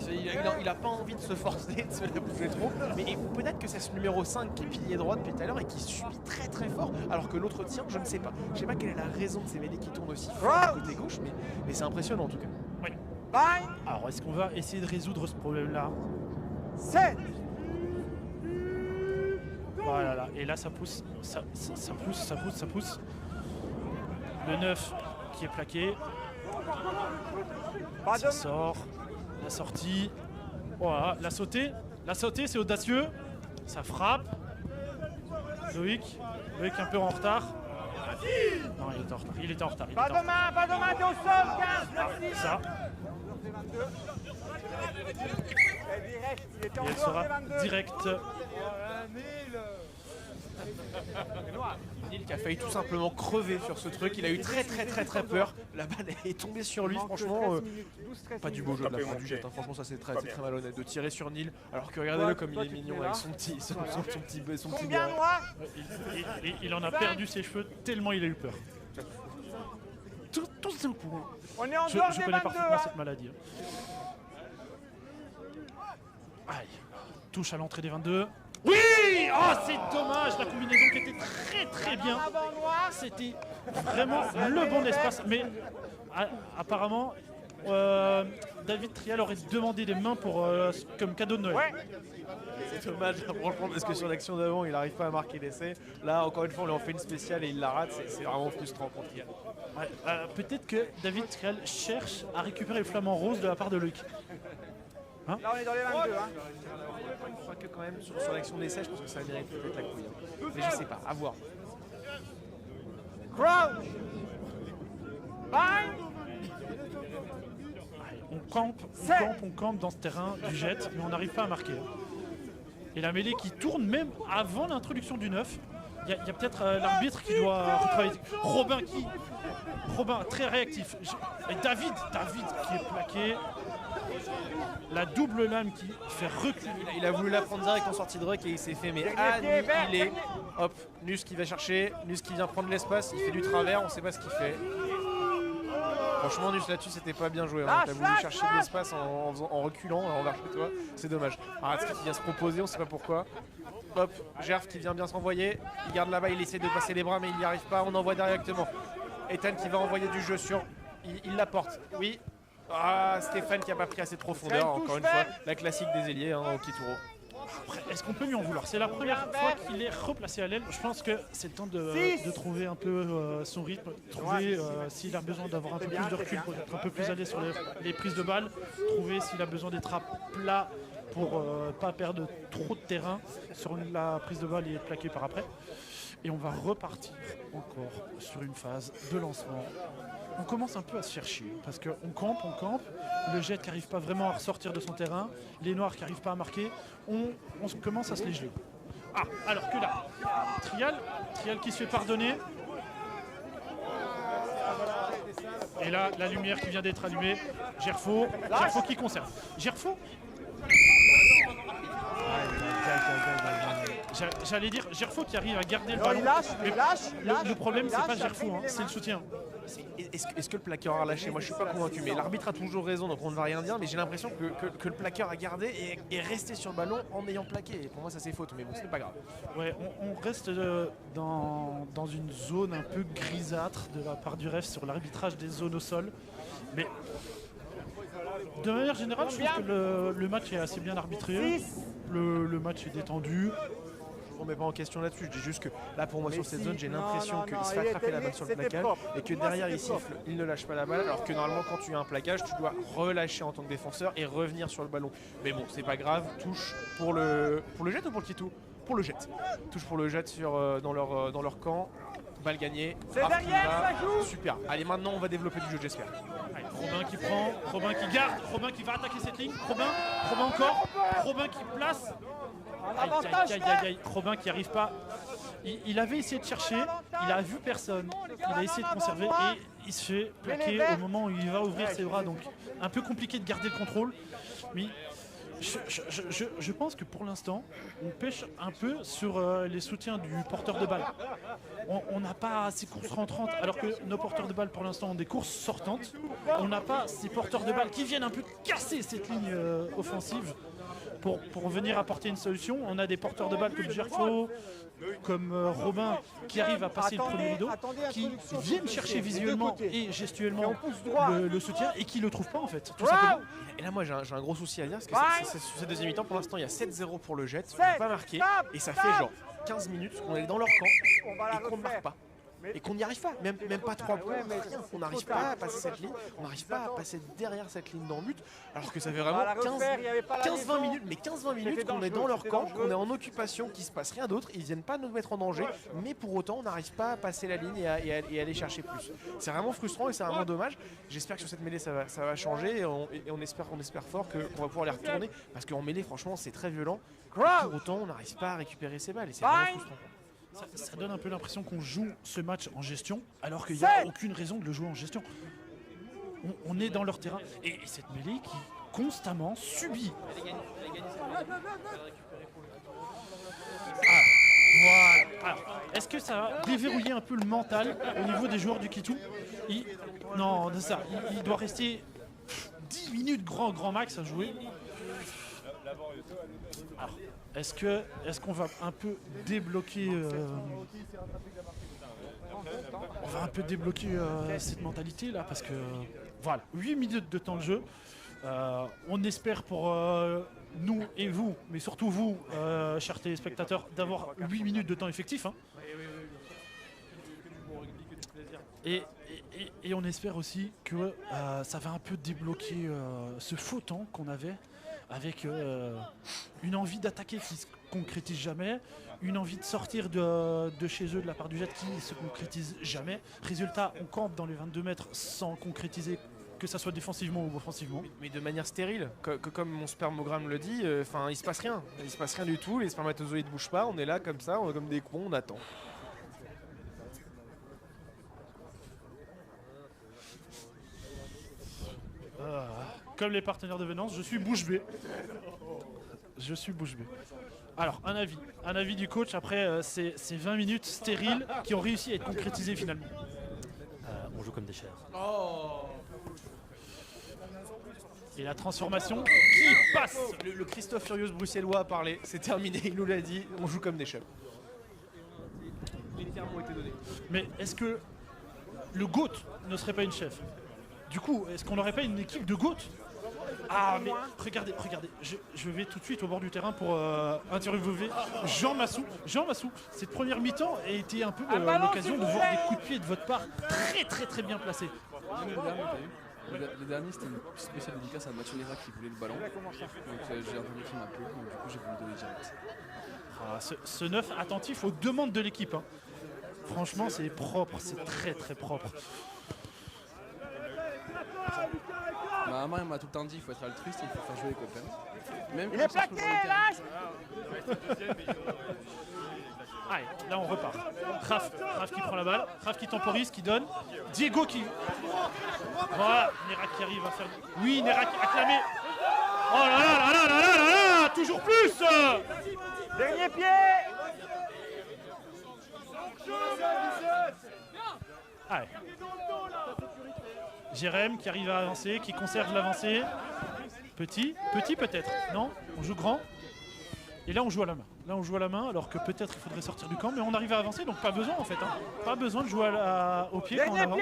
Speaker 5: il a pas envie de se forcer, de se la bouger trop. Mais peut-être que c'est ce numéro 5 qui est pilier droit depuis tout à l'heure et qui subit très très fort, alors que l'autre tient, je ne sais pas. Je sais pas quelle est la raison de ces mêlées qui tournent aussi fort du côté gauche, mais c'est impressionnant en tout cas.
Speaker 4: Oui.
Speaker 3: Bang.
Speaker 4: Alors est-ce qu'on va essayer de résoudre ce problème-là?
Speaker 3: 7.
Speaker 4: Voilà, là. Et là ça pousse, ça pousse. Le 9 qui est plaqué.
Speaker 3: Pas
Speaker 4: Ça
Speaker 3: de...
Speaker 4: sort. La sortie. Voilà, la sautée. La sautée, c'est audacieux. Ça frappe. Loïc un peu en retard. Non, il était en retard. Il était en retard.
Speaker 3: Pas de main, t'es au sol, 15, merci.
Speaker 4: Ça.
Speaker 3: Direct, il était en
Speaker 4: Et elle
Speaker 3: dehors
Speaker 4: sera
Speaker 3: des 22.
Speaker 4: direct.
Speaker 5: Neil qui a failli tout simplement crever sur ce truc, il a eu très peur. La balle est tombée sur lui, franchement. Pas du beau jeu de la part du jet, hein. Franchement ça c'est très malhonnête de tirer sur Neil, alors que regardez-le comme il est mignon avec son petit
Speaker 3: Combien
Speaker 5: béret.
Speaker 3: moi?
Speaker 4: Il en a perdu ses cheveux tellement il a eu peur. Tout d'un coup.
Speaker 3: On est en
Speaker 4: Je
Speaker 3: dehors des
Speaker 4: connais
Speaker 3: 22.
Speaker 4: parfaitement
Speaker 3: Hein.
Speaker 4: cette maladie. Aïe. Touche à l'entrée des 22. Oui! Oh, c'est dommage, la combinaison qui était très bien. C'était vraiment le bon espace. Mais apparemment, David Trial aurait demandé des mains pour, comme cadeau de Noël.
Speaker 3: Ouais.
Speaker 5: C'est dommage, franchement, parce que sur l'action d'avant, il n'arrive pas à marquer l'essai. Là, encore une fois, on lui en fait une spéciale et il la rate. C'est vraiment frustrant pour Trial.
Speaker 4: Ouais, peut-être que David Trial cherche à récupérer le flamant rose de la part de Loïc.
Speaker 3: Là, on est dans les 22. Hein.
Speaker 5: Je crois que quand même, sur l'action d'essai, je pense que ça mérite peut-être la couille. Hein. Mais je sais pas, à voir.
Speaker 3: Crouch. Bang.
Speaker 4: On campe dans ce terrain du jet, mais on n'arrive pas à marquer. Et la mêlée qui tourne même avant l'introduction du 9. Il y a peut-être l'arbitre qui doit retravailler. Robin, très réactif. Et David qui est plaqué. La double lame qui fait reculer.
Speaker 5: Il a voulu la prendre direct en sortie de ruck et il s'est fait mais annihilé. Hop, Nus qui va chercher, Nus qui vient prendre l'espace, il fait du travers, on sait pas ce qu'il fait. Franchement, Nus là-dessus, c'était pas bien joué. Hein. T'as voulu chercher de l'espace en reculant envers chez toi, c'est dommage. Aratski qui vient se proposer, on sait pas pourquoi. Hop, Gerf qui vient bien s'envoyer, il garde là-bas, il essaie de passer les bras mais il n'y arrive pas, on envoie directement. Ethan qui va envoyer du jeu sur, il la porte, oui. Ah, Stéphane qui a pas pris assez de profondeur, encore une fois, la classique des ailiers au Kituro.
Speaker 4: Après, est-ce qu'on peut lui en vouloir? C'est la première fois qu'il est replacé à l'aile. Je pense que c'est le temps de trouver un peu son rythme, trouver s'il a besoin d'avoir un peu plus de recul pour être un peu plus à l'aise sur les prises de balles, trouver s'il a besoin d'être à plat pour pas perdre trop de terrain sur la prise de balle et être plaqué par après. Et on va repartir encore sur une phase de lancement. On commence un peu à se faire chier parce qu'on campe, le jet qui n'arrive pas vraiment à ressortir de son terrain, les noirs qui n'arrivent pas à marquer, on commence à se les geler. Ah, alors que là, Trial qui se fait pardonner. Et là, la lumière qui vient d'être allumée, Gerfo qui conserve. Gerfo. J'allais dire Gerfo qui arrive à garder le ballon. Le problème, c'est pas Gerfo, hein, c'est le soutien.
Speaker 5: Est-ce que le plaqueur a lâché? Moi je suis pas convaincu, mais l'arbitre a toujours raison donc on ne va rien dire, mais j'ai l'impression que le plaqueur a gardé et est resté sur le ballon en ayant plaqué. Et pour moi ça c'est faute, mais bon c'est pas grave.
Speaker 4: Ouais, on reste dans une zone un peu grisâtre de la part du ref sur l'arbitrage des zones au sol. Mais de manière générale, je trouve que le match est assez bien arbitré. Le match est détendu.
Speaker 5: On ne met pas en question là-dessus, je dis juste que là pour moi sur cette zone j'ai l'impression qu'il se fait attraper la balle sur le plaquage et que derrière il siffle, il ne lâche pas la balle, alors que normalement quand tu as un plaquage tu dois relâcher en tant que défenseur et revenir sur le ballon. Mais bon c'est pas grave, touche pour le jet ou pour le kitou? Pour le jet. Touche pour le jet dans leur camp. Balle gagnée. Super. Allez maintenant on va développer du jeu j'espère.
Speaker 4: Robin qui prend, Robin qui garde, Robin qui va attaquer cette ligne, Robin encore, Robin qui place. Aïe, Robin qui arrive pas. Il avait essayé de chercher, il a vu personne, il a essayé de conserver et il se fait plaquer au moment où il va ouvrir ses bras. Donc un peu compliqué de garder le contrôle. Mais je pense que pour l'instant, on pêche un peu sur les soutiens du porteur de balle. On n'a pas ces courses rentrantes, alors que nos porteurs de balle pour l'instant ont des courses sortantes. On n'a pas ces porteurs de balle qui viennent un peu casser cette ligne offensive pour venir apporter une solution. On a des porteurs de balle comme Gerfo, comme Robin qui arrivent à passer le premier rideau, qui viennent chercher visuellement et gestuellement le soutien et qui ne le trouvent pas en fait, tout simplement.
Speaker 5: Et là, moi, j'ai un gros souci à dire, parce que sur cette deuxième mi-temps, pour l'instant, il y a 7-0 pour le Jet, on n'a pas marqué, et ça fait genre 15 minutes qu'on est dans leur camp et qu'on ne marque pas. Et qu'on n'y arrive pas, même pas 3 points, on n'arrive pas à passer cette ligne, on n'arrive pas à passer derrière cette ligne dans le but, alors que ça fait vraiment 15-20 minutes, mais 15-20 minutes qu'on est dans leur camp, qu'on est en occupation, qu'il ne se passe rien d'autre, ils viennent pas nous mettre en danger, mais pour autant on n'arrive pas à passer la ligne et aller chercher plus. C'est vraiment frustrant et c'est vraiment dommage. J'espère que sur cette mêlée ça va changer et on espère fort qu'on va pouvoir les retourner, parce qu'en mêlée franchement c'est très violent, pour autant on n'arrive pas à récupérer ces balles et c'est vraiment frustrant.
Speaker 4: Ça donne un peu l'impression qu'on joue ce match en gestion, alors qu'il n'y a aucune raison de le jouer en gestion. On est dans leur terrain. Et cette mêlée qui constamment subit. Voilà. Est-ce que ça va déverrouiller un peu le mental au niveau des joueurs du Kitou? Non, de ça. Il doit rester 10 minutes grand max à jouer. Alors, est-ce qu'on va un peu débloquer on va un peu débloquer cette mentalité là, parce que voilà, 8 minutes de temps de jeu. On espère pour nous et vous, mais surtout vous, chers téléspectateurs, d'avoir 8 minutes de temps effectif. Hein. Et on espère aussi que ça va un peu débloquer ce faux temps qu'on avait, avec une envie d'attaquer qui ne se concrétise jamais, une envie de sortir de chez eux de la part du Jet qui ne se concrétise jamais. Résultat, on campe dans les 22 mètres sans concrétiser, que ça soit défensivement ou offensivement.
Speaker 5: Mais de manière stérile, comme mon spermogramme le dit, il se passe rien. Il se passe rien du tout, les spermatozoïdes ne bougent pas, on est là comme ça, on est comme des cons, on attend.
Speaker 4: Comme les partenaires de Venance, je suis bouche bée. Je suis bouche bée. Alors, un avis du coach après ces 20 minutes stériles qui ont réussi à être concrétisées finalement.
Speaker 10: On joue comme des chairs.
Speaker 4: Et la transformation qui passe.
Speaker 5: Le Christophe Furious bruxellois a parlé, c'est terminé, il nous l'a dit, on joue comme des chefs. Les termes ont été donnés.
Speaker 4: Mais est-ce que le GOAT ne serait pas une chef? Du coup, est-ce qu'on n'aurait pas une équipe de GOAT? Ah mais regardez, je vais tout de suite au bord du terrain pour interviewer Jean Massou. Jean Massou, cette première mi-temps a été un peu l'occasion de voir des coups de pied de votre part très bien placés.
Speaker 11: Le dernier, c'était une spéciale dédicace à Mathieu Léra qui voulait le ballon. Donc j'ai entendu qu'il m'appelait, donc du coup j'ai voulu le donner direct.
Speaker 4: Ce 9 attentif aux demandes de l'équipe. Hein. Franchement, c'est propre, c'est très propre.
Speaker 11: Ma maman m'a tout le temps dit qu'il faut être altruiste et il faut faire jouer les copains. Même
Speaker 3: il est plaqué, lâche.
Speaker 4: Allez, là on repart. Raph qui prend la balle, Raph qui temporise, qui donne. Diego qui... Voilà, Nérac qui arrive à faire... Oui, Nérac acclamé. Oh là, toujours plus.
Speaker 3: Dernier pied.
Speaker 4: Allez. Jérém qui arrive à avancer, qui conserve l'avancée. Petit peut-être, non? On joue grand. Et là on joue à la main. Là on joue à la main alors que peut-être il faudrait sortir du camp, mais on arrive à avancer, donc pas besoin en fait. Hein. Pas besoin de jouer au pied quand on avance.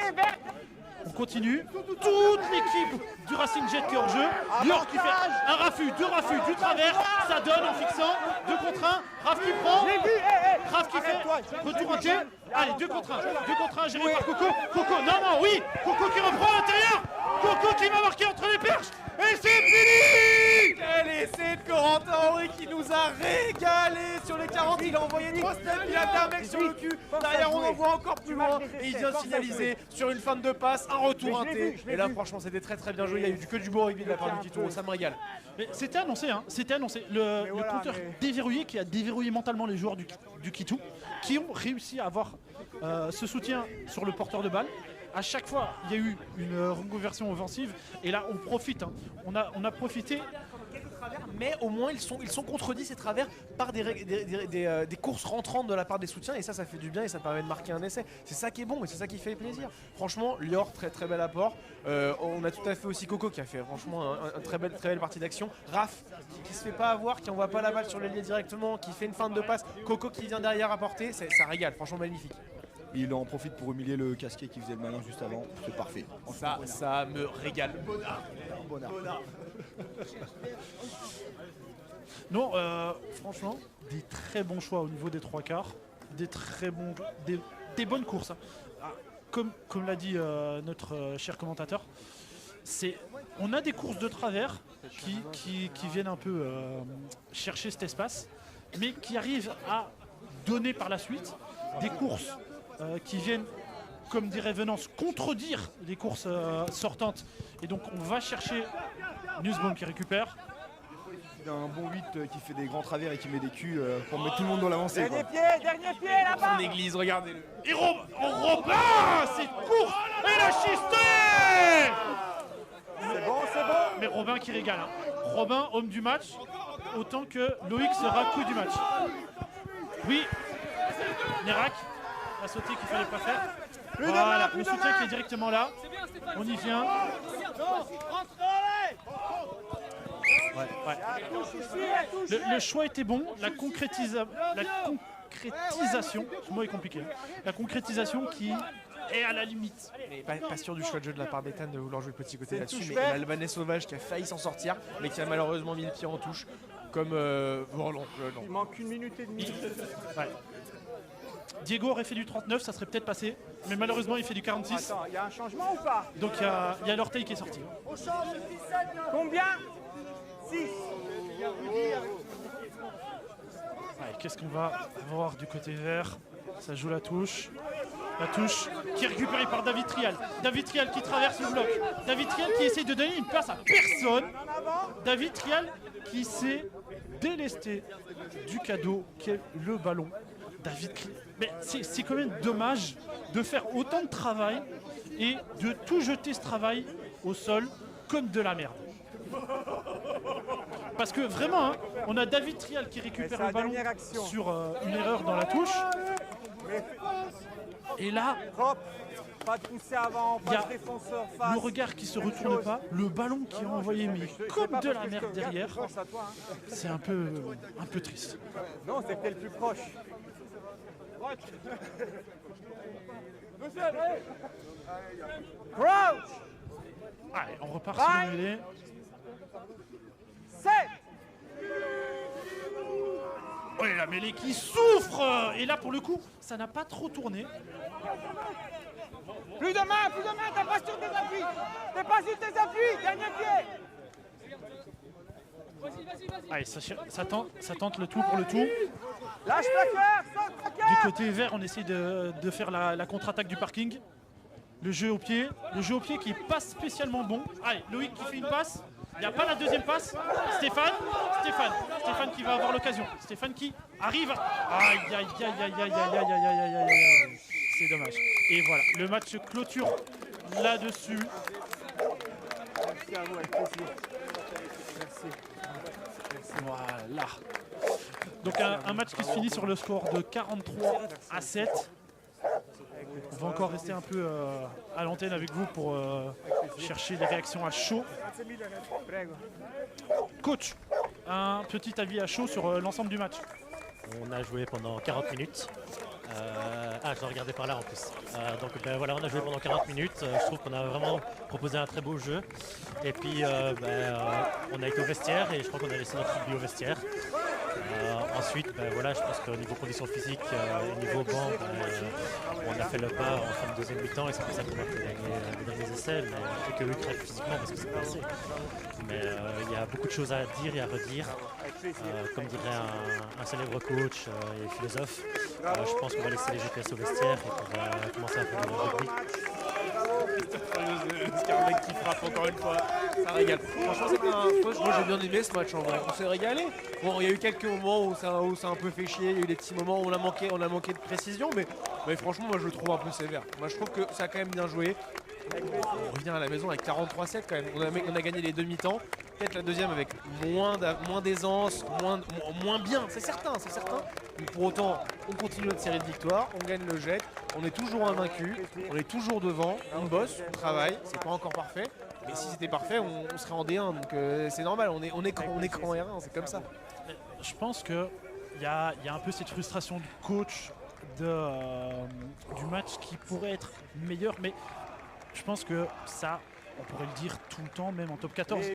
Speaker 4: On continue. Toute l'équipe du Racing Jet qui est hors jeu. Dior qui fait un raffut, deux raffus, du travers. Ça donne en fixant. 2 contre 1. Raph qui prend. Raph qui fait retour entier. Allez, 2 contre 1. Géré par Coco. Coco, non, oui. Coco qui reprend à l'intérieur. Coco qui va marquer entre les perches. Et c'est fini.
Speaker 5: Quel essai de Corentin Henry qui nous a régalé sur les 40 il a envoyé 3 steps, il a fait un mec sur le cul. Derrière, on en voit encore plus loin. Et il vient finaliser sur une fin de passe, un retour inté. Et là, franchement, c'était très très bien joué. Il y a eu que du beau rugby de la part du Kito. Ça me régale.
Speaker 4: C'était annoncé, hein. C'était annoncé. Le compteur déverrouillé qui a déverrouillé mentalement les joueurs du Kitou, qui ont réussi à avoir ce soutien sur le porteur de balle. À chaque fois, il y a eu une reconversion offensive. Et là, on profite. Hein. On a profité.
Speaker 5: Mais au moins ils sont contredits ces travers par des courses rentrantes de la part des soutiens, et ça fait du bien et ça permet de marquer un essai. C'est ça qui est bon et c'est ça qui fait plaisir. Franchement, Lior, très très bel apport. On a tout à fait aussi Coco qui a fait franchement une très belle partie d'action. Raph qui se fait pas avoir, qui envoie pas la balle sur l'ailier directement, qui fait une feinte de passe. Coco qui vient derrière apporter, ça régale, franchement magnifique.
Speaker 6: Il en profite pour humilier le casquet qui faisait le malin juste avant, c'est parfait.
Speaker 5: Ça me régale. Bonnard.
Speaker 4: Non, franchement, des très bons choix au niveau des 3/4, des bonnes courses. Hein. Ah, comme l'a dit notre cher commentateur, on a des courses de travers qui viennent un peu chercher cet espace, mais qui arrivent à donner par la suite des courses qui viennent, comme dirait Venance, contredire les courses sortantes. Et donc on va chercher Nussbaum qui récupère.
Speaker 6: Il a un bon 8 qui fait des grands travers et qui met des culs pour mettre tout le monde dans l'avancée.
Speaker 3: Dernier pied là-bas.
Speaker 5: En église, regardez-le.
Speaker 4: Et Robin, cette course, et la chisté.
Speaker 3: C'est bon.
Speaker 4: Mais Robin qui régale. Hein. Robin, homme du match, autant que Loïc sera coup du match. Oui, Nérac a sauté qu'il ne fallait pas faire. Voilà, le soutien qui est directement là. On y vient. Ouais. Le choix était bon, la concrétisation, ce mot est compliqué, la concrétisation qui est à la limite.
Speaker 5: Mais pas sûr du choix de jeu de la part d'Ethan de vouloir jouer le petit côté là-dessus, mais l'Albanais sauvage qui a failli s'en sortir, mais qui a malheureusement mis le pied en touche, comme non.
Speaker 3: Il manque 1 minute et demie.
Speaker 4: Ouais. Diego aurait fait du 39, ça serait peut-être passé, mais malheureusement il fait du 46.
Speaker 3: Attends, il y a un changement ou pas?
Speaker 4: Donc il y a l'orteil qui est sorti.
Speaker 3: Combien? 6.
Speaker 4: Qu'est-ce qu'on va avoir du côté vert? Ça joue la touche. La touche qui est récupérée par David Trial. David Trial qui traverse le bloc. David Trial qui essaie de donner une passe à personne. David Trial qui s'est délesté du cadeau qu'est le ballon. David Trial. Mais c'est quand même dommage de faire autant de travail et de tout jeter ce travail au sol comme de la merde. Parce que vraiment, hein, on a David Trial qui récupère le ballon sur une erreur dans la touche. Et là,
Speaker 3: pas de pousser avant, pas de défenseur face.
Speaker 4: Le regard qui se retourne pas, le ballon qui est envoyé mais comme de la merde derrière. C'est un peu triste.
Speaker 3: Non, c'était le plus proche. Crouch.
Speaker 4: Allez, on repart sur le mêlée.
Speaker 3: 7.
Speaker 4: Ouais, la mêlée qui souffre. Et là, pour le coup, ça n'a pas trop tourné.
Speaker 3: Plus de main, t'es pas sur tes appuis. Dernier pied.
Speaker 4: Allez, ça tente le tout pour le tout.
Speaker 3: Lâche plaqueur, sans plaqueur.
Speaker 4: Du côté vert, on essaie de faire la contre-attaque du parking. Le jeu au pied qui est pas spécialement bon. Allez, Loïc qui fait une passe. Il n'y a pas la deuxième passe. Stéphane qui va avoir l'occasion. Stéphane qui arrive. Aïe. C'est dommage. Et voilà, le match clôture là-dessus.
Speaker 3: Merci à vous, avec plaisir. Merci.
Speaker 4: Voilà. Donc un match qui se finit sur le score de 43-7. On va encore rester un peu à l'antenne avec vous pour chercher les réactions à chaud. Coach, un petit avis à chaud sur l'ensemble du match.
Speaker 10: On a joué pendant 40 minutes. Je dois regarder par là en plus. Donc voilà, on a joué pendant 40 minutes. Je trouve qu'on a vraiment proposé un très beau jeu. Et puis on a été au vestiaire et je crois qu'on a laissé notre rugby au vestiaire. Ensuite, voilà, je pense qu'au niveau conditions physiques, au niveau banc, on a fait le pas en fin de deuxième mi-temps et c'est pour ça qu'on a fait les derniers essais. Mais on fait que Ukraine physiquement parce que c'est pas assez. Mais il y a beaucoup de choses à dire et à redire. Comme dirait un célèbre coach et philosophe, je pense qu'on va laisser les GPS au vestiaire et qu'on va commencer à faire le rugby.
Speaker 5: Scarbeck qui frappe encore une fois, ça régale. Franchement, moi j'ai bien aimé ce match en vrai. On s'est régalé. Bon, il y a eu quelques moments où ça a un peu fait chier, il y a eu des petits moments où on a manqué de précision, mais franchement, moi je le trouve un peu sévère. Moi je trouve que ça a quand même bien joué. On revient à la maison avec 43-7 quand même. On a gagné les demi-temps. Peut-être la deuxième avec moins d'aisance, moins bien, c'est certain. Mais pour autant, on continue notre série de victoires, on gagne le jet, on est toujours invaincu, on est toujours devant, on bosse, on travaille, c'est pas encore parfait. Mais si c'était parfait, on serait en D1, donc c'est normal, on est qu'en R1, c'est comme ça.
Speaker 4: Je pense qu'il y a un peu cette frustration du coach du match qui pourrait être meilleur, mais je pense que ça, on pourrait le dire tout le temps, même en top 14.